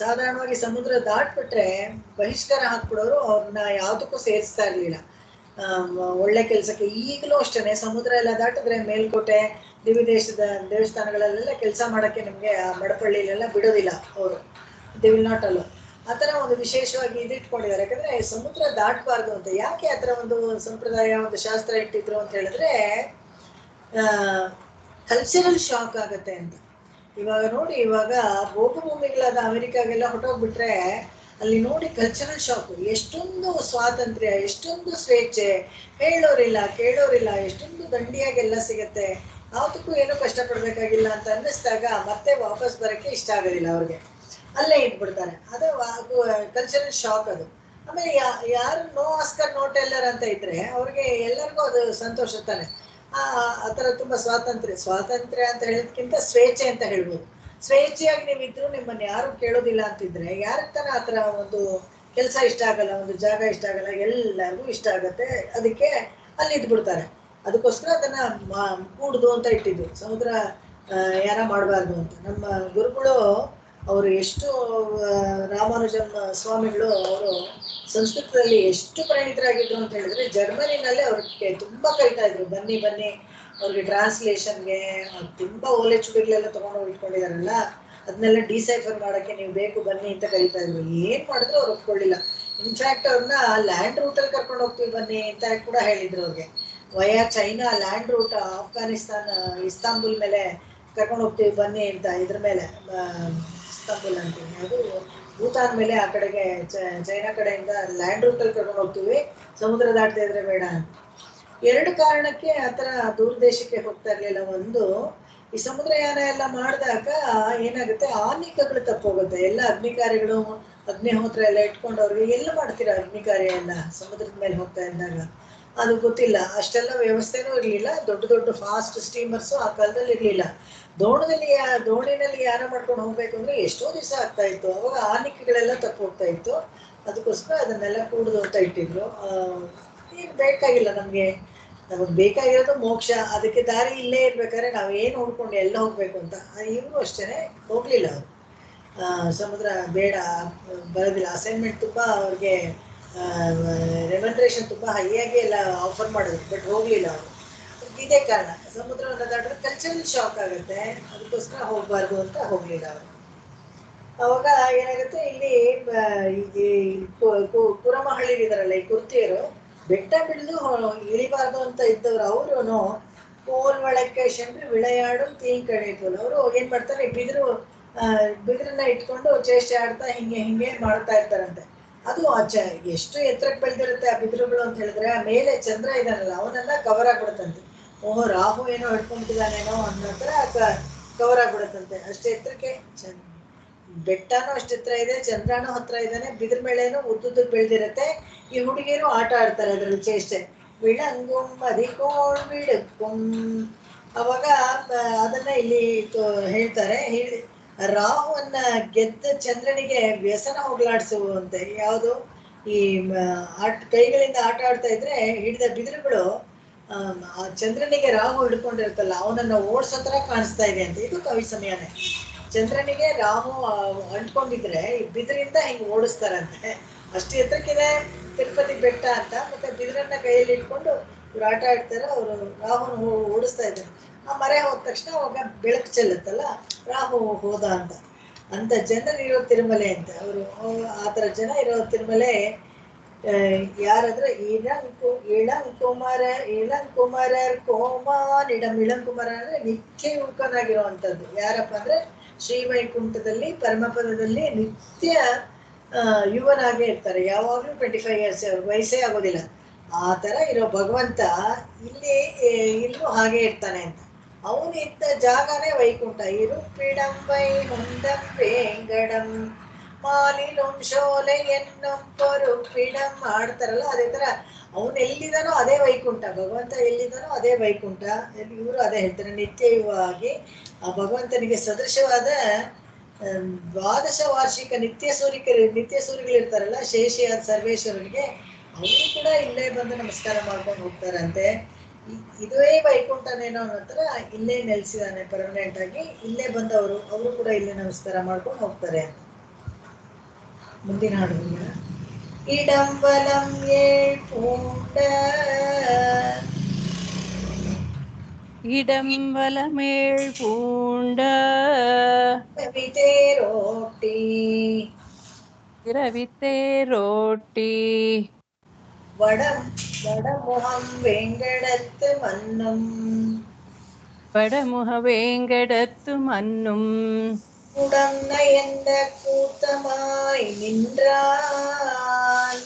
ಸಾಧಾರಣವಾಗಿ ಸಮುದ್ರ ದಾಟ್ಬಿಟ್ರೆ ಬಹಿಷ್ಕಾರ ಹಾಕ್ಬಿಡೋರು, ಅವ್ರನ್ನ ಯಾವ್ದಕ್ಕೂ ಸೇರಿಸ್ತಾ ಇರ್ಲಿಲ್ಲ ಒಳ್ಳೆ ಕೆಲ್ಸಕ್ಕೆ. ಈಗಲೂ ಅಷ್ಟೇನೆ, ಸಮುದ್ರ ಎಲ್ಲ ದಾಟಿದ್ರೆ ಮೇಲ್ಕೋಟೆ ದೇವಸ್ಥಾನಗಳಲ್ಲೆಲ್ಲ ಕೆಲಸ ಮಾಡಕ್ಕೆ ನಿಮ್ಗೆ ಆ ಮಡಪಳ್ಳಿಲೆಲ್ಲ ಬಿಡೋದಿಲ್ಲ ಅವರು, ದೇ ವಿಲ್ ನಾಟ್ ಅಲೋ. ಆ ಥರ ಒಂದು ವಿಶೇಷವಾಗಿ ಇದಿಟ್ಕೊಂಡಿದ್ದಾರೆ. ಯಾಕಂದ್ರೆ ಸಮುದ್ರ ದಾಟಬಾರ್ದು ಅಂತ. ಯಾಕೆ ಆ ಥರ ಒಂದು ಸಂಪ್ರದಾಯ, ಒಂದು ಶಾಸ್ತ್ರ ಇಟ್ಟಿದ್ರು ಅಂತ ಹೇಳಿದ್ರೆ ಕಲ್ಚರಲ್ ಶಾಕ್ ಆಗತ್ತೆ ಅಂತ. ಇವಾಗ ನೋಡಿ, ಇವಾಗ ಭೋಗಭೂಮಿಗಳಾದ ಅಮೆರಿಕಾಗೆಲ್ಲ ಹೊಟ್ಟೋಗ್ಬಿಟ್ರೆ ಅಲ್ಲಿ ನೋಡಿ ಕಲ್ಚರಲ್ ಶಾಕ್. ಎಷ್ಟೊಂದು ಸ್ವಾತಂತ್ರ್ಯ, ಎಷ್ಟೊಂದು ಸ್ವೇಚ್ಛೆ, ಹೇಳೋರಿಲ್ಲ ಕೇಳೋರಿಲ್ಲ, ಎಷ್ಟೊಂದು ದಂಡಿಯಾಗೆಲ್ಲ ಸಿಗತ್ತೆ, ಯಾವುದಕ್ಕೂ ಏನೂ ಕಷ್ಟಪಡ್ಬೇಕಾಗಿಲ್ಲ ಅಂತ ಅನ್ನಿಸ್ದಾಗ ಮತ್ತೆ ವಾಪಸ್ ಬರೋಕ್ಕೆ ಇಷ್ಟ ಆಗೋದಿಲ್ಲ ಅವ್ರಿಗೆ, ಅಲ್ಲೇ ಇಟ್ಬಿಡ್ತಾರೆ. ಅದು ಕಲ್ಚರಲ್ ಶಾಕ್ ಅದು. ಆಮೇಲೆ ಯಾರು ನೋ ಆಸ್ಕರ್ ನೋ ಟೆಲ್ಲರ್ ಅಂತ ಇದ್ರೆ ಅವ್ರಿಗೆ ಎಲ್ಲರಿಗೂ ಅದು ಸಂತೋಷ ತಾನೆ. ಆ ಥರ ತುಂಬಾ ಸ್ವಾತಂತ್ರ್ಯ ಅಂತ ಹೇಳೋದಕ್ಕಿಂತ ಸ್ವೇಚ್ಛೆ ಅಂತ ಹೇಳ್ಬೋದು. ಸ್ವೇಚ್ಛೆಯಾಗಿ ನೀವಿದ್ರು ನಿಮ್ಮನ್ನ ಯಾರು ಕೇಳೋದಿಲ್ಲ ಅಂತಿದ್ರೆ ಯಾರಿಗೆ ತಾನೇ ಆ ಥರ ಒಂದು ಕೆಲಸ ಇಷ್ಟ ಆಗಲ್ಲ, ಒಂದು ಜಾಗ ಇಷ್ಟ ಆಗಲ್ಲ, ಎಲ್ಲರಿಗೂ ಇಷ್ಟ ಆಗತ್ತೆ. ಅದಕ್ಕೆ ಅಲ್ಲಿ ಇದ್ಬಿಡ್ತಾರೆ. ಅದಕ್ಕೋಸ್ಕರ ಅದನ್ನ ಕೂಡುದು ಅಂತ ಇಟ್ಟಿದ್ದು, ಸಮುದ್ರ ಯಾರ ಮಾಡಬಾರ್ದು ಅಂತ. ನಮ್ಮ ಗುರುಗಳು ಅವರು ಎಷ್ಟು ರಾಮಾನುಜನ್ ಸ್ವಾಮಿಗಳು ಅವರು ಸಂಸ್ಕೃತದಲ್ಲಿ ಎಷ್ಟು ಪರಿಣಿತರಾಗಿದ್ರು ಅಂತ ಹೇಳಿದ್ರೆ ಜರ್ಮನಿನಲ್ಲೇ ಅವ್ರಿಗೆ ತುಂಬಾ ಕರಿತಾ ಇದ್ರು, ಬನ್ನಿ ಬನ್ನಿ ಅವ್ರಿಗೆ ಟ್ರಾನ್ಸ್ಲೇಷನ್ಗೆ. ತುಂಬಾ ಓಲೆ ಚುಡಿಗಳೆಲ್ಲ ತಗೊಂಡು ಇಟ್ಕೊಂಡಿದಾರಲ್ಲ, ಅದನ್ನೆಲ್ಲ ಡಿಸೈಫರ್ ಮಾಡಕ್ಕೆ ನೀವು ಬೇಕು ಬನ್ನಿ ಅಂತ ಕರಿತಾ ಇದ್ರು. ಏನ್ ಮಾಡಿದ್ರು ಅವ್ರು ಒಪ್ಕೊಳ್ಳಿಲ್ಲ. ಇನ್ಫ್ಯಾಕ್ಟ್ ಅವ್ರನ್ನ ಲ್ಯಾಂಡ್ ರೂಟಲ್ಲಿ ಕರ್ಕೊಂಡು ಹೋಗ್ತೀವಿ ಬನ್ನಿ ಅಂತ ಕೂಡ ಹೇಳಿದ್ರು ಅವ್ರಿಗೆ. Via China land root, Afghanistan Istanbul ಮೇಲೆ ಕರ್ಕೊಂಡು ಹೋಗ್ತೀವಿ ಬನ್ನಿ ಅಂತ. ಇದ್ರ ಮೇಲೆ ಇಸ್ತಾಂಬುಲ್ ಅಂತೀನಿ, ಅದು ಭೂತಾನ್ ಮೇಲೆ ಆ ಕಡೆಗೆ ಚೈನಾ ಕಡೆಯಿಂದ ಲ್ಯಾಂಡ್ ರೂಟಲ್ಲಿ ಕರ್ಕೊಂಡು ಹೋಗ್ತೀವಿ, ಸಮುದ್ರ ದಾಟದೇ ಇದ್ರೆ ಬೇಡ ಅಂತ. ಎರಡು ಕಾರಣಕ್ಕೆ ಆ ಥರ ದೂರ ದೇಶಕ್ಕೆ ಹೋಗ್ತಾ ಇರ್ಲಿಲ್ಲ. ಒಂದು, ಈ ಸಮುದ್ರಯಾನ ಎಲ್ಲ ಮಾಡಿದಾಗ ಏನಾಗುತ್ತೆ, ಆನಿಕಗಳು ತಪ್ಪೋಗುತ್ತೆ. ಎಲ್ಲ ಅಗ್ನಿಕಾರ್ಯಗಳು, ಅಗ್ನಿಹೋತ್ರ ಎಲ್ಲ ಇಟ್ಕೊಂಡು ಅವ್ರಿಗೆ ಎಲ್ಲ ಮಾಡ್ತೀರಾ ಅಗ್ನಿಕಾರ್ಯ ಎಲ್ಲ ಸಮುದ್ರದ ಮೇಲೆ ಹೋಗ್ತಾ ಇದ್ದಾಗ. ಅದು ಗೊತ್ತಿಲ್ಲ, ಅಷ್ಟೆಲ್ಲ ವ್ಯವಸ್ಥೆನೂ ಇರಲಿಲ್ಲ. ದೊಡ್ಡ ದೊಡ್ಡ ಫಾಸ್ಟ್ ಸ್ಟೀಮರ್ಸು ಆ ಕಾಲದಲ್ಲಿ ಇರಲಿಲ್ಲ. ದೋಣಿನಲ್ಲಿ ಯಾರ ಮಾಡ್ಕೊಂಡು ಹೋಗ್ಬೇಕು ಅಂದ್ರೆ ಎಷ್ಟೋ ದಿವಸ ಆಗ್ತಾ ಇತ್ತು. ಅವಾಗ ಆನಿಕೆಗಳೆಲ್ಲ ತಪ್ಪು ಹೋಗ್ತಾ ಇತ್ತು. ಅದಕ್ಕೋಸ್ಕರ ಅದನ್ನೆಲ್ಲ ಕೂಡುದು ಅಂತ ಇಟ್ಟಿದ್ರು. ಏನು ಬೇಕಾಗಿಲ್ಲ ನಮಗೆ ಬೇಕಾಗಿರೋದು ಮೋಕ್ಷ. ಅದಕ್ಕೆ ದಾರಿ ಇಲ್ಲೇ ಇರ್ಬೇಕಾದ್ರೆ ನಾವು ಏನು ಹುಡ್ಕೊಂಡು ಎಲ್ಲ ಹೋಗ್ಬೇಕು ಅಂತ. ಇವರು ಅಷ್ಟೇನೆ ಹೋಗ್ಲಿಲ್ಲ ಅವರು. ಸಮುದ್ರ ಬೇಡ, ಬರೋದಿಲ್ಲ. ಅಸೈನ್ಮೆಂಟ್ ತುಂಬಾ ಅವ್ರಿಗೆ ರೆಮಂಡ್ರೇಷನ್ ತುಂಬಾ ಹೈಯಾಗಿ ಎಲ್ಲ ಆಫರ್ ಮಾಡಿದ್ರು, ಬಟ್ ಹೋಗ್ಲಿಲ್ಲ ಅವರು. ಇದೇ ಕಾರಣ, ಸಮುದ್ರವನ್ನು ದಾಟಿದ್ರೆ ಕಲ್ಚರಲ್ ಶಾಕ್ ಆಗುತ್ತೆ, ಅದಕ್ಕೋಸ್ಕರ ಹೋಗ್ಬಾರ್ದು ಅಂತ ಹೋಗ್ಲಿಲ್ಲ ಅವರು. ಅವಾಗ ಏನಾಗುತ್ತೆ, ಇಲ್ಲಿ ಕುರಮಹಳ್ಳಿಲಿದಾರಲ್ಲ ಈ ಕುರ್ತಿಯರು, ಬೆಟ್ಟ ಬಿಡಿದು ಇಳಿಬಾರ್ದು ಅಂತ ಇದ್ದವ್ರು ಅವರು ಕೋಲ್ ಒಳಕ್ಕೆ ಶಂಡ್ರಿ ವಿಳೆಯಾಡು ತೀಂಕಡೆ ಕೋಲ್. ಅವರು ಏನ್ ಮಾಡ್ತಾರೆ, ಬಿದಿರನ್ನ ಇಟ್ಕೊಂಡು ಚೇಷ್ಟೆ ಆಡ್ತಾ ಹಿಂಗೆ ಮಾಡ್ತಾ ಇರ್ತಾರಂತೆ. ಅದು ಎಷ್ಟು ಎತ್ತರಕ್ಕೆ ಬೆಳೆದಿರುತ್ತೆ ಆ ಬಿದಿರುಗಳು ಅಂತ ಹೇಳಿದ್ರೆ, ಆ ಮೇಲೆ ಚಂದ್ರ ಇದಾನಲ್ಲ ಅವನೆಲ್ಲ ಕವರ್ ಆಗ್ಬಿಡುತ್ತಂತೆ. ಓಹೋ, ರಾಹು ಏನೋ ಹಿಡ್ಕೊಂಡ್ಬಿಟ್ಟಿದ್ದಾನೇನೋ ಅನ್ನೋ ಥರ ಕವರ್ ಆಗ್ಬಿಡುತ್ತಂತೆ. ಅಷ್ಟು ಎತ್ತರಕ್ಕೆ ಬೆಟ್ಟನೂ ಅಷ್ಟು ಎತ್ತರ ಇದೆ, ಚಂದ್ರನೂ ಹತ್ರ ಇದ್ದಾನೆ, ಬಿದಿರ ಮೇಳೇನೋ ಉದ್ದುದ್ದಕ್ಕೆ ಬೆಳೆದಿರುತ್ತೆ. ಈ ಹುಡುಗಿಯರು ಆಟ ಆಡ್ತಾರೆ ಅದ್ರಲ್ಲಿ ಚೇಷ್ಟೆ, ವಿಳಂಗುಂ ಮದಿಕೋಳ್ ಬಿಡುಕುಂ. ಅವಾಗ ಅದನ್ನ ಇಲ್ಲಿ ಹೇಳ್ತಾರೆ. ರಾಹುವನ್ನ ಗೆದ್ದ ಚಂದ್ರನಿಗೆ ವ್ಯಸನ ಹೋಗ್ಲಾಡ್ಸುವಂತೆ. ಯಾವುದು, ಈ ಕೈಗಳಿಂದ ಆಟ ಆಡ್ತಾ ಇದ್ರೆ ಹಿಡಿದ ಬಿದಿರುಗಳು ಆ ಚಂದ್ರನಿಗೆ ರಾಹು ಹಿಡ್ಕೊಂಡಿರುತ್ತಲ್ಲ ಅವನನ್ನ ಓಡಿಸೋ ಥರ ಕಾಣಿಸ್ತಾ ಇದೆ ಅಂತ. ಇದು ಕವಿ ಸಮಯನೇ. ಚಂದ್ರನಿಗೆ ರಾಹು ಅಂಟ್ಕೊಂಡಿದ್ರೆ ಈ ಬಿದಿರಿಂದ ಹಿಂಗೆ ಓಡಿಸ್ತಾರಂತೆ. ಅಷ್ಟು ಎತ್ತರಕ್ಕಿದೆ ತಿರುಪತಿ ಬೆಟ್ಟ ಅಂತ. ಮತ್ತೆ ಬಿದಿರನ್ನ ಕೈಯಲ್ಲಿ ಇಟ್ಕೊಂಡು ಇವ್ರು ಆಟ ಆಡ್ತಾರೆ. ಅವರು ರಾಹುನ ಓಡಿಸ್ತಾ ಇದ್ದಾರೆ. ಆ ಮರೆ ಹೋದ ತಕ್ಷಣ ಅವಾಗ ಬೆಳಕು ಚೆಲ್ಲುತ್ತಲ್ಲ, ರಾಹು ಹೋದ ಅಂತ ಜನರು ಇರೋ ತಿರುಮಲೆ ಅಂತ. ಅವರು ಆ ಥರ ಜನ ಇರೋ ತಿರುಮಲೆ ಯಾರಂದ್ರೆ ಇಳಂಕುಮರರ್ ಕೋಮಾನಿಡಂ. ಇಳಂಕುಮರ ಅಂದ್ರೆ ನಿತ್ಯ ಯುವಕನಾಗಿರುವಂಥದ್ದು. ಯಾರಪ್ಪ ಅಂದ್ರೆ ಶ್ರೀವೈಕುಂಠದಲ್ಲಿ ಪರಮಪದದಲ್ಲಿ ನಿತ್ಯ ಯುವನಾಗೇ ಇರ್ತಾರೆ. ಯಾವಾಗಲೂ 25 years ವಯಸ್ಸೇ ಆಗೋದಿಲ್ಲ. ಆ ಥರ ಇರೋ ಭಗವಂತ ಇಲ್ಲೂ ಹಾಗೆ ಇರ್ತಾನೆ ಅಂತ. ಅವನು ಇದ್ದ ಜಾಗನೇ ವೈಕುಂಠ. ಇರುಪಿಡಂ ವೈಕುಂಠಂ ವೇಂಗಡಂ ಮಾಲಿಲುಂ ಶೋಲೆ ಎನ್ನುಂ ಪೊರುಪಿಡಂ ಆಡ್ತಾರಲ್ಲ, ಅದೇ ಥರ ಅವನು ಎಲ್ಲಿದ್ದಾನೋ ಅದೇ ವೈಕುಂಠ, ಭಗವಂತ ಎಲ್ಲಿದ್ದಾನೋ ಅದೇ ವೈಕುಂಠ. ಇವರು ಅದೇ ಹೇಳ್ತಾರೆ, ನಿತ್ಯ ಯುವ ಆಗಿ ಆ ಭಗವಂತನಿಗೆ ಸದೃಶವಾದ 12 ವಾರ್ಷಿಕ ನಿತ್ಯ ಸೂರಿಗಳಿರ್ತಾರಲ್ಲ, ಶೇಷಿಯಾದ ಸರ್ವೇಶ್ವರನಿಗೆ ಅವರು ಕೂಡ ಇಲ್ಲೇ ಬಂದು ನಮಸ್ಕಾರ ಮಾಡ್ಕೊಂಡು ಹೋಗ್ತಾರಂತೆ. ಇದುವೇ ವೈಕುಂಠನೇನೋ ಅನ್ನೋ ಥರ ಇಲ್ಲೇ ನೆಲೆಸಿದಾನೆ ಪರ್ಮನೆಂಟ್ ಆಗಿ. ಇಲ್ಲೇ ಬಂದವರು ಅವರು ಕೂಡ ಇಲ್ಲೇ ನಮಸ್ಕಾರ ಮಾಡ್ಕೊಂಡು ಹೋಗ್ತಾರೆ ಅಂತ. ಮುಂದಿನ ಹಾಡು இடம்பலம் ஏழ் பூண்ட இடம்பலமேழ் பூண்ட தேரோட்டி இரவித்தேரோட்டி வடமுகம் வேங்கடத்து மன்னும் வடமுக வேங்கடத்து மன்னும் உடன்நயந்த கூத்தமாய் நின்றான்.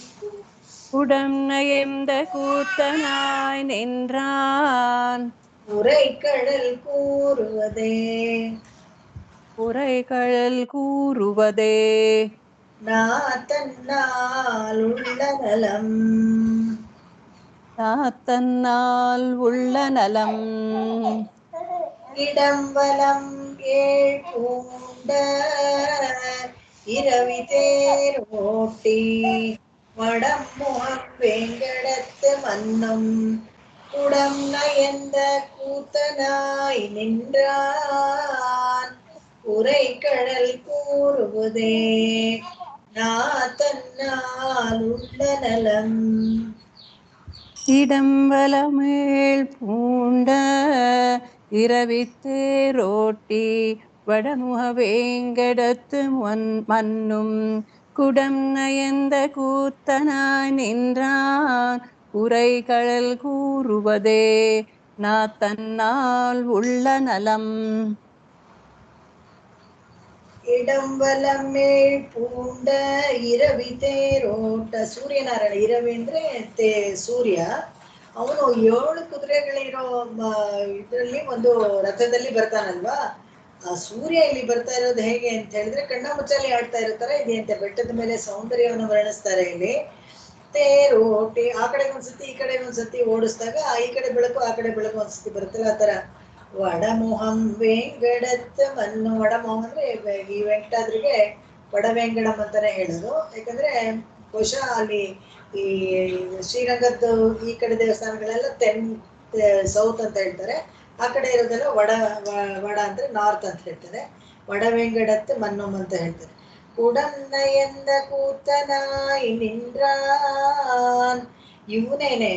உடம் நயந்த கூத்தனாய் நின்றான். உரைகடல் கூறுவதே உரைகழல் கூறுவதே நாத்தன்னால் உள்ள நலம். தன்னால் உள்ள நலம் இடம்பலம் ஏழ் பூண்ட இரவி தேரோட்டி வடமுகம் வேங்கடத்து மன்னும் குடம் நயந்த கூத்தனாய் நின்றான் உரைக்கடல் கூறுவதே நாத்தன்னால் உள்ள நலம் இடம்பலமேல் பூண்ட இரவித்தேரோட்டி வடமுக வேங்கடத்து மன்னும் குடம் நயந்த கூத்தனாய் நின்றான் உரைகடல் கூறுவதே தன்னால் உள்ள நலம் இடம்பಲಮೇಳ್ ಪೂಂಡ ಇರವಿ ತೇರೋಟ ಸೂರ್ಯನಾರಾಯಣ ಇರವಿ ಅಂದ್ರೆ ಸೂರ್ಯ ಅವನು 7 ಕುದುರೆಗಳಿರೋ ಇದರಲ್ಲಿ ಒಂದು ರಥದಲ್ಲಿ ಬರ್ತಾನಲ್ವಾ. ಆ ಸೂರ್ಯ ಇಲ್ಲಿ ಬರ್ತಾ ಇರೋದು ಹೇಗೆ ಅಂತ ಹೇಳಿದ್ರೆ ಕಣ್ಣ ಮುಚ್ಚಾಲೆ ಆಡ್ತಾ ಇರ್ತಾರೆ ಇದೆಯಂತೆ. ಬೆಟ್ಟದ ಮೇಲೆ ಸೌಂದರ್ಯವನ್ನು ವರ್ಣಿಸ್ತಾರೆ ಇಲ್ಲಿ. ತೇರೋಟಿ ಆ ಕಡೆಗೆ ಒಂದ್ಸತಿ ಈ ಕಡೆಗೆ ಒಂದ್ಸತಿ ಓಡಿಸಿದಾಗ ಈ ಕಡೆ ಬೆಳಕು ಆ ಕಡೆ ಬೆಳಕು ಒಂದ್ಸತಿ ಬರುತ್ತಲ್ಲ ಆ ತರ. ವಡಮೋಹಂ ವೆಂಕಡತ್ ಮನ್ನು ವಡಮೋಹಂ ಅಂದ್ರೆ ಈ ವೆಂಕಟಾದ್ರಿಗೆ ವಡವೆಂಗಡಂ ಅಂತಾನೆ ಹೇಳೋದು. ಯಾಕಂದ್ರೆ ಬಹುಶಃ ಅಲ್ಲಿ ಈ ಶ್ರೀರಂಗದ್ದು ಈ ಕಡೆ ದೇವಸ್ಥಾನಗಳೆಲ್ಲ ಸೌತ್ ಅಂತ ಹೇಳ್ತಾರೆ, ಆ ಕಡೆ ಇರೋದೆಲ್ಲ ವಡ ಅಂದ್ರೆ ನಾರ್ತ್ ಅಂತ ಹೇಳ್ತಾರೆ. ವಡವೆಂಗಡತ್ ಮನ್ನಂ ಅಂತ ಹೇಳ್ತಾರೆ. ಕುಡನ್ನ ಎಂದ ಕೂತನಾಯಿ ನಿಂದ್ರಾನ್ ಇವನೇನೆ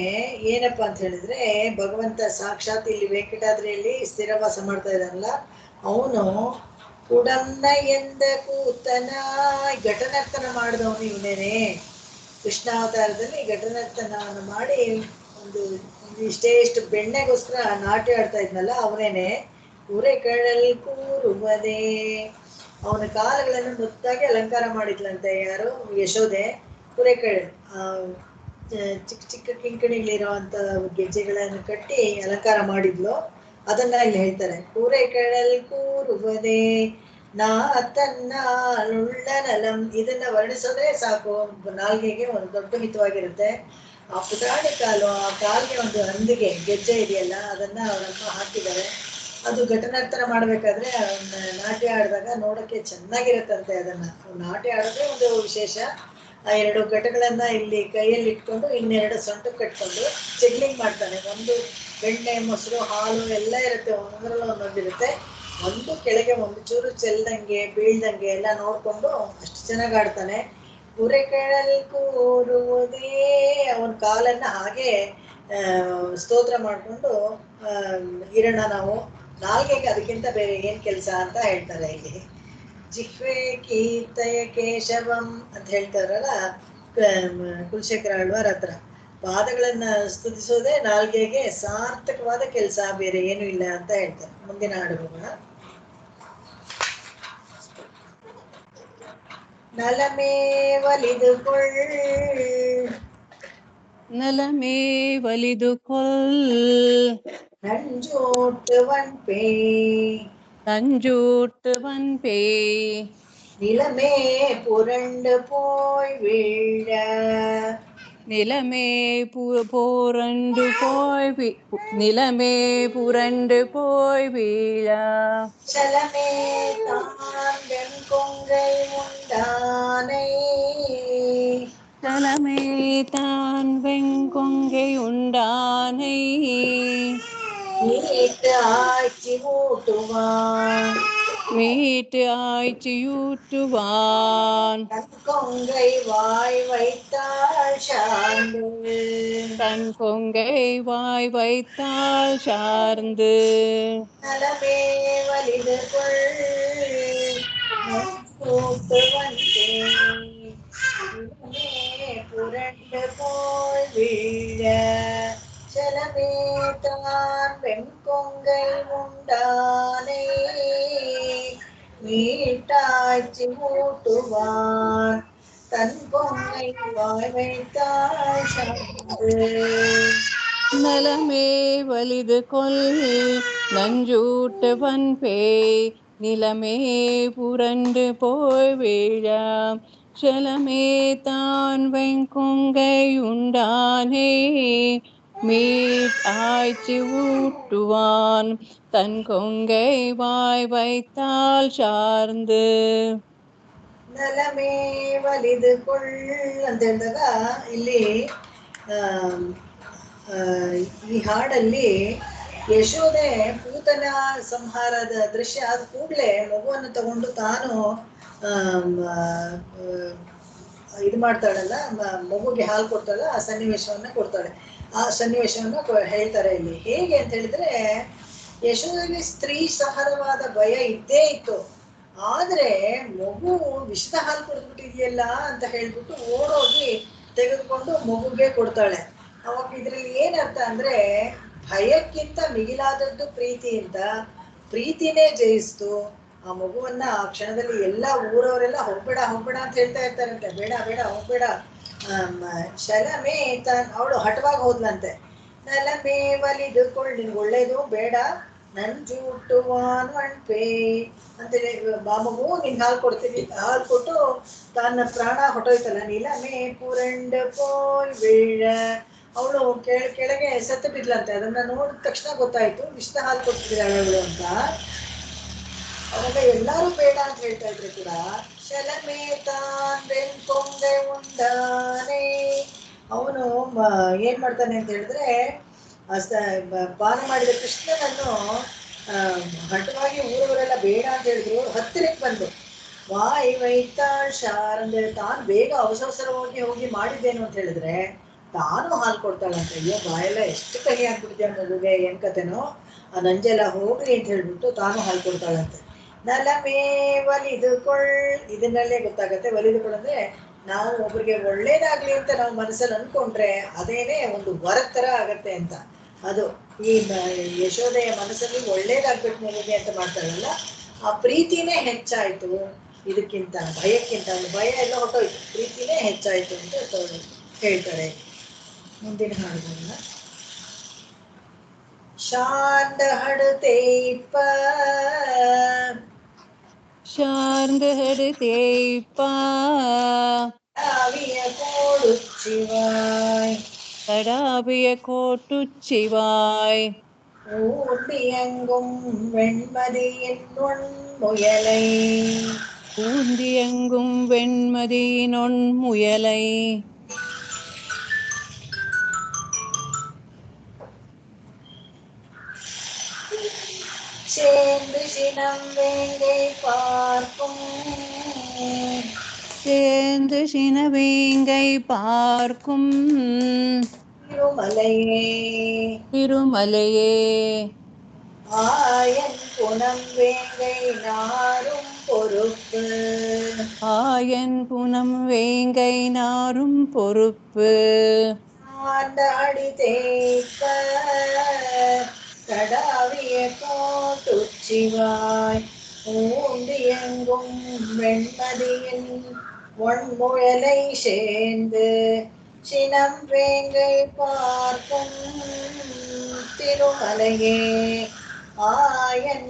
ಏನಪ್ಪಾ ಅಂತ ಹೇಳಿದ್ರೆ ಭಗವಂತ ಸಾಕ್ಷಾತ್ ಇಲ್ಲಿ ವೆಂಕಟಾದ್ರಿಯಲ್ಲಿ ಸ್ಥಿರವಾಸ ಮಾಡ್ತಾ ಇದ್ದಾನಲ್ಲ ಅವನು ಕುಡನ್ನ ಎಂದ ಕೂತನ ಘಟನರ್ತನ ಮಾಡಿದವನು ಇವನೇನೆ. ಕೃಷ್ಣಾವತಾರದಲ್ಲಿ ಘಟನರ್ತನವನ್ನು ಮಾಡಿ ಒಂದು ಇಷ್ಟು ಬೆಣ್ಣೆಗೋಸ್ಕರ ನಾಟ್ಯ ಆಡ್ತಾ ಇದ್ನಲ್ಲ ಅವನೇನೆ. ಉರೆಕಡಲ್ ಕೂರುವದೇ ಅವನ ಕಾಲುಗಳನ್ನು ಮುದ್ದಾಗಿ ಅಲಂಕಾರ ಮಾಡಿದ್ಲಂತೆ ಯಾರು, ಯಶೋದೆ. ಉರೆಕಡಲ್ ಚಿಕ್ಕ ಚಿಕ್ಕ ಕಿಂಕಣಿಗಳಿರುವಂತ ಗೆಜ್ಜೆಗಳನ್ನು ಕಟ್ಟಿ ಅಲಂಕಾರ ಮಾಡಿದ್ಲು. ಅದನ್ನ ಇಲ್ಲಿ ಹೇಳ್ತಾರೆ. ಉರೆಕಡಲ್ ಕೂರುವದೇ ನಾತನ್ನಾಳುಳ್ಳ ನಲಂ. ಇದನ್ನ ವರ್ಣಿಸೋದೇ ಸಾಕು, ನಾಲ್ಗೆಗೆ ಒಂದು ದೊಡ್ಡ ಹಿತವಾಗಿರುತ್ತೆ. ಆ ಪುಟಾಣಿ ಕಾಲು, ಆ ಕಾಲ್ಗೆ ಒಂದು ಹಂದಿಗೆ ಗೆಜ್ಜೆ ಇದೆಯಲ್ಲ ಅದನ್ನ ಅವರಮ್ಮ ಹಾಕಿದ್ದಾರೆ. ಅದು ಘಟನರ್ತನ ಮಾಡ್ಬೇಕಾದ್ರೆ ನಾಟ್ಯ ಆಡಿದಾಗ ನೋಡಕ್ಕೆ ಚೆನ್ನಾಗಿರುತ್ತಂತೆ. ಅದನ್ನ ನಾಟ್ಯ ಆಡೋದೇ ಒಂದು ವಿಶೇಷ. ಆ 2 ಘಟಗಳನ್ನ ಇಲ್ಲಿ ಕೈಯಲ್ಲಿ ಇಟ್ಕೊಂಡು ಇನ್ನೆರಡು ಸೊಂಟ ಕಟ್ಕೊಂಡು ಚೆಗ್ಲಿಂಗ್ ಮಾಡ್ತಾನೆ. ಒಂದು ಬೆಣ್ಣೆ ಮೊಸರು ಹಾಲು ಎಲ್ಲ ಇರುತ್ತೆ, ಒಂದರಲ್ಲಿ ಒಂದೊಂದಿರುತ್ತೆ. ಒಂದು ಕೆಳಗೆ ಒಂದು ಚೂರು ಚೆಲ್ದಂಗೆ ಬೀಳ್ದಂಗೆ ಎಲ್ಲ ನೋಡ್ಕೊಂಡು ಅಷ್ಟು ಚೆನ್ನಾಗಿ ಆಡ್ತಾನೆ. ಉರೆಕಡಲ್ ಕೂರುವುದೇ ಅವನ ಕಾಲನ್ನ ಹಾಗೆ ಸ್ತೋತ್ರ ಮಾಡ್ಕೊಂಡು ಇರೋಣ ನಾವು. ನಾಲ್ಗೆಗೆ ಅದಕ್ಕಿಂತ ಬೇರೆ ಏನ್ ಕೆಲಸ ಅಂತ ಹೇಳ್ತಾರೆ ಇಲ್ಲಿ. ಜಿಹ್ವೆ ಕೀರ್ತಯ ಕೇಶವಂ ಅಂತ ಹೇಳ್ತಾರಲ್ಲ ಕುಲಶೇಖರ ಆಳ್ವಾರ್ ಹತ್ರ. ಪಾದಗಳನ್ನ ಸ್ತುತಿಸೋದೇ ನಾಲ್ಗೆಗೆ ಸಾರ್ಥಕವಾದ ಕೆಲಸ, ಬೇರೆ ಏನು ಇಲ್ಲ ಅಂತ ಹೇಳ್ತಾರೆ. ಮುಂದಿನ ಹಾಡು ಹೋಗೋಣ. ನಲಮೇ ಒಲಿದುಕೊಳ್ಳ್ நலமே வலிது கொல் நஞ்சூட்டுவன் பேய் நஞ்சூட்டுவன் பேய் நிலமே புரண்டு போய் வீழ நிலமே புரண்டு போய் நிலமே புரண்டு போய் வீழ சலமே தான் வெண்கொங்கை உண்டானை சலமே தான் வெண்கொங்கை உண்டானை மீட்டு ஆட்சி ஊட்டுவான் மீட்டு ஆய்ச்சியூட்டுவான் தன் கொங்கை வாய் வைத்தாள் சார்ந்து தன் கொங்கை வாய் வைத்தாள் சார்ந்து நலமே வலிது கொள் கூட்டுவன் புரண்டு போய் வீழ செலமே தான் வெண்கொங்கை உண்டானே மீட்டாய்ச்சி ஊட்டுவான் தன் கொங்கை வாய் வைத்தாள் சார்ந்து. நலமே வலிது கொல் நஞ்சூட்டுவன் பேய் நிலமே புரண்டு போய் வீழ செலமே தான் வெண்கொங்கை உண்டானே மீட்டாய்ச்சி ஊட்டுவான் தன் கொங்கை வாய் வைத்தால் சார்ந்து. ನಲಮೇ ಒಲಿದುಕೊಳ್ಳ ಅಂತ ಹೇಳಿದಾಗ ಇಲ್ಲಿ ಈ ಹಾಡಲ್ಲಿ ಯಶೋದೆ ಪೂತನ ಸಂಹಾರದ ದೃಶ್ಯ ಆದ ಕೂಡಲೇ ಮಗುವನ್ನು ತಗೊಂಡು ತಾನು ಇದು ಮಾಡ್ತಾಳಲ್ಲ, ಮಗುಗೆ ಹಾಲು ಕೊಡ್ತಾಳೆ, ಆ ಸನ್ನಿವೇಶವನ್ನ ಕೊಡ್ತಾಳೆ. ಆ ಸನ್ನಿವೇಶವನ್ನ ಹೇಳ್ತಾರೆ ಇಲ್ಲಿ. ಹೇಗೆ ಅಂತ ಹೇಳಿದ್ರೆ, ಯಶೋದಲ್ಲಿ ಸ್ತ್ರೀ ಸಹರವಾದ ಭಯ ಇದ್ದೇ ಇತ್ತು. ಆದ್ರೆ ಮಗು ವಿಷದ ಹಾಲು ಕೊಡ್ಬಿಟ್ಟಿದೆಯಲ್ಲ ಅಂತ ಹೇಳ್ಬಿಟ್ಟು ಓಡೋಗಿ ತೆಗೆದುಕೊಂಡು ಮಗುಗೆ ಕೊಡ್ತಾಳೆ. ಅವಾಗ ಇದ್ರಲ್ಲಿ ಏನರ್ಥ ಅಂದ್ರೆ, ಭಯಕ್ಕಿಂತ ಮಿಗಿಲಾದದ್ದು ಪ್ರೀತಿ ಅಂತ, ಪ್ರೀತಿನೇ ಜಯಿಸ್ತು. ಆ ಮಗುವನ್ನ ಆ ಕ್ಷಣದಲ್ಲಿ ಎಲ್ಲ ಊರವರೆಲ್ಲ ಹೋಗ್ಬೇಡ ಹೋಗ್ಬೇಡ ಅಂತ ಹೇಳ್ತಾ ಇರ್ತಾರಂತೆ, ಬೇಡ ಬೇಡ ಹೋಗ್ಬೇಡ. ಶಲಮೇ ಅವಳು ಹಠವಾಗಿ ಹೋದ್ಲಂತೆ. ನಲಮೇ ಒಲಿದುಕೊಳ್ಳಿ, ನಿನ್ಗೆ ಒಳ್ಳೇದು ಬೇಡ, ನನ್ ಜೂಟುವಾನ್ ಅಣ್ಪೇ ಅಂತೇಳಿ ಆ ಮಗು ನಿಂಗೆ ಹಾಲು ಕೊಡ್ತೀವಿ. ಹಾಲು ಕೊಟ್ಟು ತನ್ನ ಪ್ರಾಣ ಹೊಟ್ಟೋಯ್ತಲ್ಲ. ನಿಲಮೇ ಪುರಂಡ ಪೋಲ್ ಬೀಳ, ಅವಳು ಕೆಳಗೆ ಸತ್ತು ಬಿದ್ಲಂತೆ. ಅದನ್ನ ನೋಡಿದ ತಕ್ಷಣ ಗೊತ್ತಾಯ್ತು ವಿಷದ ಹಾಲು ಕೊಡ್ತಿದ್ದಾಳೆ ಅವಳು ಅಂತ. ಅವಾಗ ಎಲ್ಲಾರು ಬೇಡ ಅಂತ ಹೇಳ್ತಾ ಇದ್ರು ಕೂಡ, ಶಲಮೇ ತಾನ್ ಬೆನ್ ಕೊಂಗೆ ಉಂಡಾನೆ, ಅವನು ಏನ್ ಮಾಡ್ತಾನೆ ಅಂತ ಹೇಳಿದ್ರೆ, ಪಾನ ಮಾಡಿದ ಕೃಷ್ಣನನ್ನು ಹಠವಾಗಿ ಊರವರೆಲ್ಲ ಬೇಡ ಅಂತ ಹೇಳಿದ್ರು. ಹತ್ತಿರಕ್ಕೆ ಬಂದು ವಾಯ್ ವೈತಾಳ್ ಶಾರ್ ಅಂದ್ರೆ ತಾನು ಬೇಗ ಅವಸರವಾಗಿ ಹೋಗಿ ಮಾಡಿದ್ದೇನು ಅಂತ ಹೇಳಿದ್ರೆ ತಾನು ಹಾಲು ಕೊಡ್ತಾಳಂತೆ. ಅಯ್ಯೋ ಬಾಯೆಲ್ಲ ಎಷ್ಟು ಕಹಿ ಆಗ್ಬಿಟ್ಟಿದ್ಯಾ ಮಗುಗೆ, ಏನ್ ಕತೆನೋ, ಆ ನಂಜೆಲ್ಲ ಹೋಗ್ಲಿ ಅಂತ ಹೇಳ್ಬಿಟ್ಟು ತಾನು ಹಾಲು ಕೊಡ್ತಾಳಂತೆ. ನಲಮೇ ಒಲಿದುಕೊಳ್ಳ, ಇದನ್ನಲ್ಲೇ ಗೊತ್ತಾಗತ್ತೆ. ಒಲಿದುಕೊಳ್ಳಂದ್ರೆ ನಾವು ಒಬ್ರಿಗೆ ಒಳ್ಳೇದಾಗ್ಲಿ ಅಂತ ನಾವು ಮನಸ್ಸಲ್ಲಿ ಅನ್ಕೊಂಡ್ರೆ ಅದೇನೆ ಒಂದು ವರದ ತರ ಆಗತ್ತೆ ಅಂತ. ಅದು ಈ ಯಶೋದೆಯ ಮನಸ್ಸಲ್ಲಿ ಒಳ್ಳೇದಾಗ್ಬೇಕು ಮಗುಗೆ ಅಂತ ಮಾಡ್ತಾರಲ್ಲ, ಆ ಪ್ರೀತಿನೇ ಹೆಚ್ಚಾಯ್ತು ಇದಕ್ಕಿಂತ, ಭಯಕ್ಕಿಂತ. ಭಯ ಎಲ್ಲ ಹೊಟ್ಟೋಯ್ತು, ಪ್ರೀತಿನೇ ಹೆಚ್ಚಾಯ್ತು ಅಂತ ಹೇಳ್ತಾರೆ. ಮುಂದಿನ ಹಾಡುಗಳನ್ನ ಶಾಂತ ಹಡತೇಪ, சார்ந்து ஹெடுதேய்ப்பா ஆவிய கோடுச்சிவாய், தடாவிய கோட்டுச்சிவாய், ஊண்டியங்கும் வெண்மதியின் முயலை, ஊந்தியெங்கும் வெண்மதியினொன் முயலை, சேர்ந்து சினம் வேங்கை பார்க்கும், சேர்ந்து சினவேங்கை பார்க்கும் திருமலையே திருமலையே, ஆயன் புனம் வேங்கை நாரும் பொறுப்பு, ஆயன் புனம் வேங்கை நாரும் பொறுப்பு, ஆண்ட அடி தேய்ப்ப கடாவிய கோட்டுச்சிவாய், ஊண்டியெங்கும் வெண்மதியின் ஒன்முயலை சேர்ந்து சினம் வேங்கை பார்க்கும் திருமலையே, ஆயன்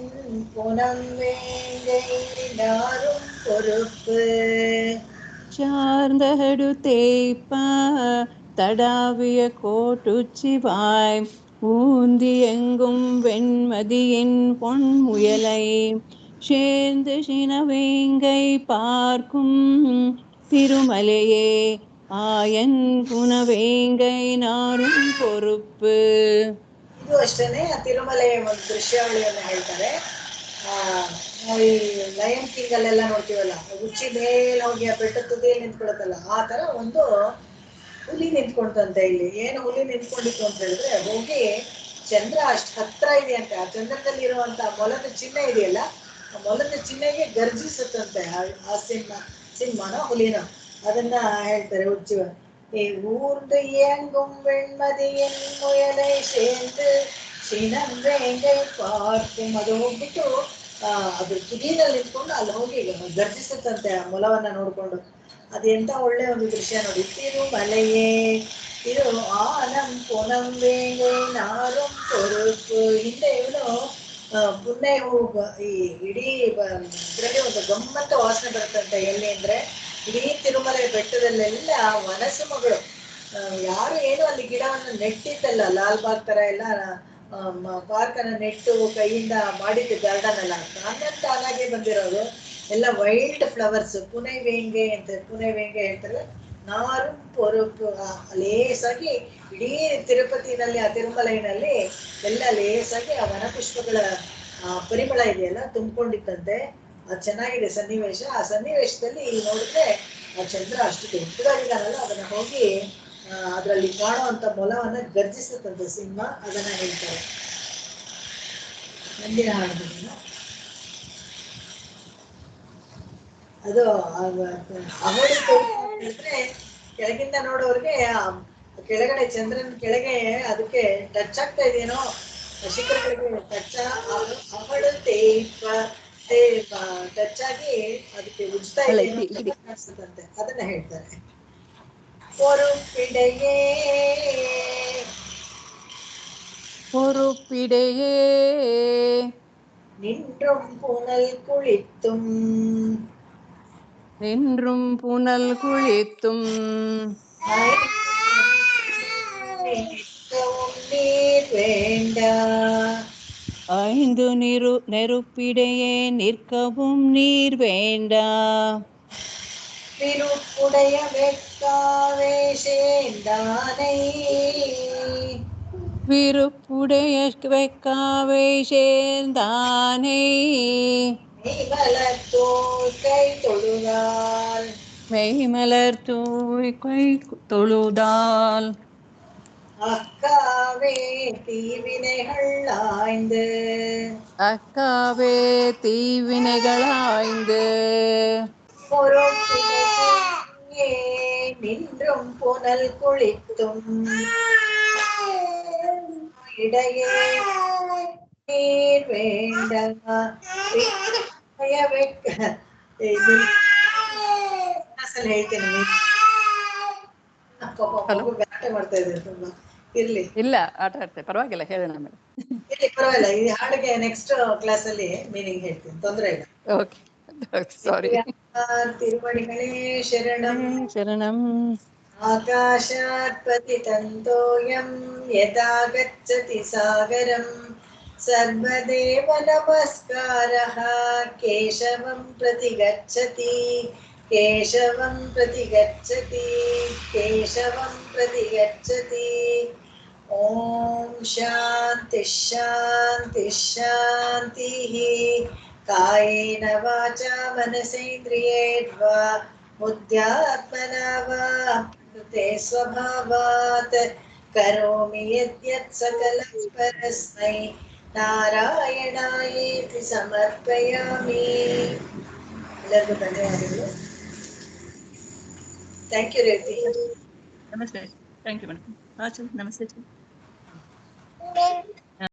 புனம் வேங்கை நாரும் பொறுப்பு. சார்ந்த ஹெடுதேய்ப்பா தடாவிய கோட்டுச்சிவாய், ஊந்தி எங்கும் வெண்மதியின் பொன்முயலை, சேர்ந்து சினவேங்கை பார்க்கும் திருமலையே, ஆயன் புனவேங்கை நாரும் பொறுப்பு. ಇದು ಅಷ್ಟೇನೆ, ಆ ತಿರುಮಲೆಯ ಒಂದು ದೃಶ್ಯಾವಳಿಯನ್ನ ಹೇಳ್ತಾರೆ. ಈ ಲಯನ್ ಕಿಂಗ್ ಅಲ್ಲೆಲ್ಲ ನೋಡ್ತೀವಲ್ಲ, ಉಚ್ಚಿ ಮೇಲೆ ಹೋಗಿ ಆ ಬೆಟ್ಟ ತುದಿಯಲ್ಲಿ ನಿಂತ್ಕೊಳತ್ತಲ್ಲ, ಆ ತರ ಒಂದು ಹುಲಿ ನಿಂತ್ಕೊಂತಂತೆ. ಇಲ್ಲಿ ಏನು ಹುಲಿ ನಿಂತ್ಕೊಂಡಿತ್ತು ಅಂತ ಹೇಳಿದ್ರೆ, ಹೋಗಿ ಚಂದ್ರ ಅಷ್ಟು ಹತ್ರ ಇದೆ ಅಂತೆ. ಆ ಚಂದ್ರದಲ್ಲಿ ಇರುವಂತ ಮೊಲದ ಚಿಹ್ನೆ ಇದೆಯಲ್ಲ, ಆ ಮೊಲದ ಚಿಹ್ನೆಗೆ ಗರ್ಜಿಸುತ್ತಂತೆ ಆ ಸಿಂಹನ ಹುಲಿನ. ಅದನ್ನ ಹೇಳ್ತಾರೆ ಉಚ್ಚಿ. ஊர்ந்து இயங்கும் வெண்மதியின் முயலை சேர்ந்து சினம் வேங்கை பார்க்கும், ಅದು ಹೋಗ್ಬಿಟ್ಟು ಅದ್ರ ತುದಿನಲ್ಲಿ ನಿಂತ್ಕೊಂಡು ಅಲ್ಲಿ ಹೋಗಿ ಗರ್ಜಿಸುತ್ತಂತೆ ಆ ಮೊಲವನ್ನ ನೋಡ್ಕೊಂಡು. ಅದೆಂತ ಒಳ್ಳೆ ಒಂದು ದೃಶ್ಯ ನೋಡಿ. ತಿರುಮಲೆಯೇ, ಇದು ಆನಂ ಪುನಂ ವೇಂಗೈ ನಾರುಂ ಪೊರುಪು. ಹಿಂದೆ ಇವನು ಪುಣ್ಯ ಹೂ, ಈ ಇಡೀ ಇದರಲ್ಲಿ ಒಂದು ಗಮ್ಮತ್ತ ವಾಸನೆ ಬರುತ್ತಂತೆ. ಎಲ್ಲಿ ಅಂದ್ರೆ ಇಡೀ ತಿರುಮಲೆ ಬೆಟ್ಟದಲ್ಲೆಲ್ಲ ವನಸುಮಗಳು ಯಾರು ಏನು ಅಲ್ಲಿ ಗಿಡವನ್ನು ನೆಟ್ಟಿದ್ದಲ್ಲ, ಲಾಲ್ಬಾಗ್ ತರ ಎಲ್ಲ ಪಾರ್ಕ್ ಅನ್ನ ನೆಟ್ಟು ಕೈಯಿಂದ ಮಾಡಿದ್ದು ಗಾರ್ಡನ್ ಅಲ್ಲ, ತಾನಾಗೆ ಬಂದಿರೋದು. ಎಲ್ಲ ವೈಲ್ಡ್ ಫ್ಲವರ್ಸ್, ಪುಣೆ ವೇಂಗೆ ಅಂತ, ಪುಣೆ ವೇಂಗೆ ಹೇಳ್ತಾರೆ, ನಾರು ಪೊರುಪು ಲೇಸಾಗಿ ಇಡೀ ತಿರುಪತಿನಲ್ಲಿ, ಆ ತಿರುಮಲೈನಲ್ಲಿ ಎಲ್ಲ ಲೇಸಾಗಿ ಆ ವನಪುಷ್ಪಗಳ ಪರಿಮಳ ಇದೆಯಲ್ಲ ತುಂಬಿಕೊಂಡಿತ್ತಂತೆ. ಅದು ಚೆನ್ನಾಗಿದೆ ಸನ್ನಿವೇಶ. ಆ ಸನ್ನಿವೇಶದಲ್ಲಿ ನೋಡಿದ್ರೆ ಆ ಚಂದ್ರ ಅಷ್ಟು ದೊಡ್ಡದಾಗಿದ್ದಾನಲ್ಲ, ಅದನ್ನ ಹೋಗಿ ಅದರಲ್ಲಿ ಕಾಣುವಂತ ಮೊಲವನ್ನ ಗರ್ಜಿಸುತ್ತಂತೆ ಸಿಂಹ, ಅದನ್ನ ಹೇಳ್ತಾರೆ ಮುಂದಿನ ಹಾಡೋದನ್ನ. ಅದು ಹೇಳಿದ್ರೆ ಕೆಳಗಿಂದ ನೋಡೋರ್ಗೆ ಕೆಳಗಡೆ ಚಂದ್ರನ ಕೆಳಗೆ ಅದಕ್ಕೆ ಟಚ್ ಆಗ್ತಾ ಇದೆಯೇನೋ, ಶಿಖರಗಳಿಗೆ ಟಚ್ ಅವಳು ಟಚ್ ಆಗಿ ಅದಕ್ಕೆ ಉಜ್ತಾ ಇದೆಯೇನೋ ಕಾಣಿಸುತ್ತಂತೆ, ಅದನ್ನ ಹೇಳ್ತಾರೆ. பொறுப்பிடையே பொறுப்பிடையே நின்றும் புனல் குளித்தும் நின்றும் புனல் குளித்தும் நீர் வேண்டா. 5 நெருப்பிடையே நிற்கவும் நீர் வேண்டா. விருப்புடைய வெக்காவே சேர்ந்தானை. விருப்புடைய வெக்காவை சேர்ந்தானை. மெய்மலர் தோள் கை தொழுதாள். மெய்மலர் தூய் கை தொழுதால். அக்காவே தீவினைகள் ஆய்ந்து. அக்காவே தீவினைகள் ஆய்ந்து. பொறுப்பிடையே நின்றும் புனல் குளித்தும் இடையே நீர் வேண்டா. ಹೇಳ್ತೇನೆ, ಗಲಾಟೆ ಮಾಡ್ತಾ ಇದ್ದಾರೆ ತುಂಬಾ. ಇರ್ಲಿ ಇಲ್ಲ, ಆಟ ಆಡ್ತೇವೆ, ಪರವಾಗಿಲ್ಲ, ಹೇಳೋಣ ಆಮೇಲೆ. ಇರ್ಲಿ ಪರವಾಗಿಲ್ಲ, ಈ ಹಾಡಿಗೆ ನೆಕ್ಸ್ಟ್ ಕ್ಲಾಸ್ ಅಲ್ಲಿ ಮೀನಿಂಗ್ ಹೇಳ್ತೀನಿ, ತೊಂದರೆ ಇಲ್ಲ. ಓಕೆ, ಸಾರಿ. ತಿರುವಡಿಗಳೇ ಶರಣಂ ಶರಣಂ. ಆಕಾಶಾತ್ ಪತಿತಂ ತೋಯಂ ಯದಾ ಗಚ್ಚತಿ ಸಾಗರಂ ಸರ್ವದೇವ ನಮಸ್ಕಾರಃ ಕೇಶವಂ ಪ್ರತಿ ಗಚ್ಚತಿ ಕೇಶವಂ ಪ್ರತಿ ಗಚ್ಚತಿ ಕೇಶವಂ ಪ್ರತಿ ಗಚ್ಚತಿ. ಓಂ ಶಾಂತಿ ಶಾಂತಿ ಶಾಂತಿ. ಕಾಯೇನ ವಾಚಾ ಮನಸೇಂದ್ರಿಯೇರ್ವಾ ಬುದ್ಧ್ಯಾತ್ಮನಾ ವಾ ಪ್ರಕೃತೆ ಸ್ವಭಾವಾತ್ ಕರೋಮಿ ಯದ್ಯತ್ ಸಕಲಂ ಪರಸ್ಮೈ ನಾರಾಯಣಾಯೇತಿ ಸಮರ್ಪಯಾಮಿ. ಎಲ್ಲರಿಗೂ ಧನ್ಯವಾದಗಳು. Thank you Revathi. ನಮಸ್ತೆ. Thank you madam. ನಮಸ್ತೆ.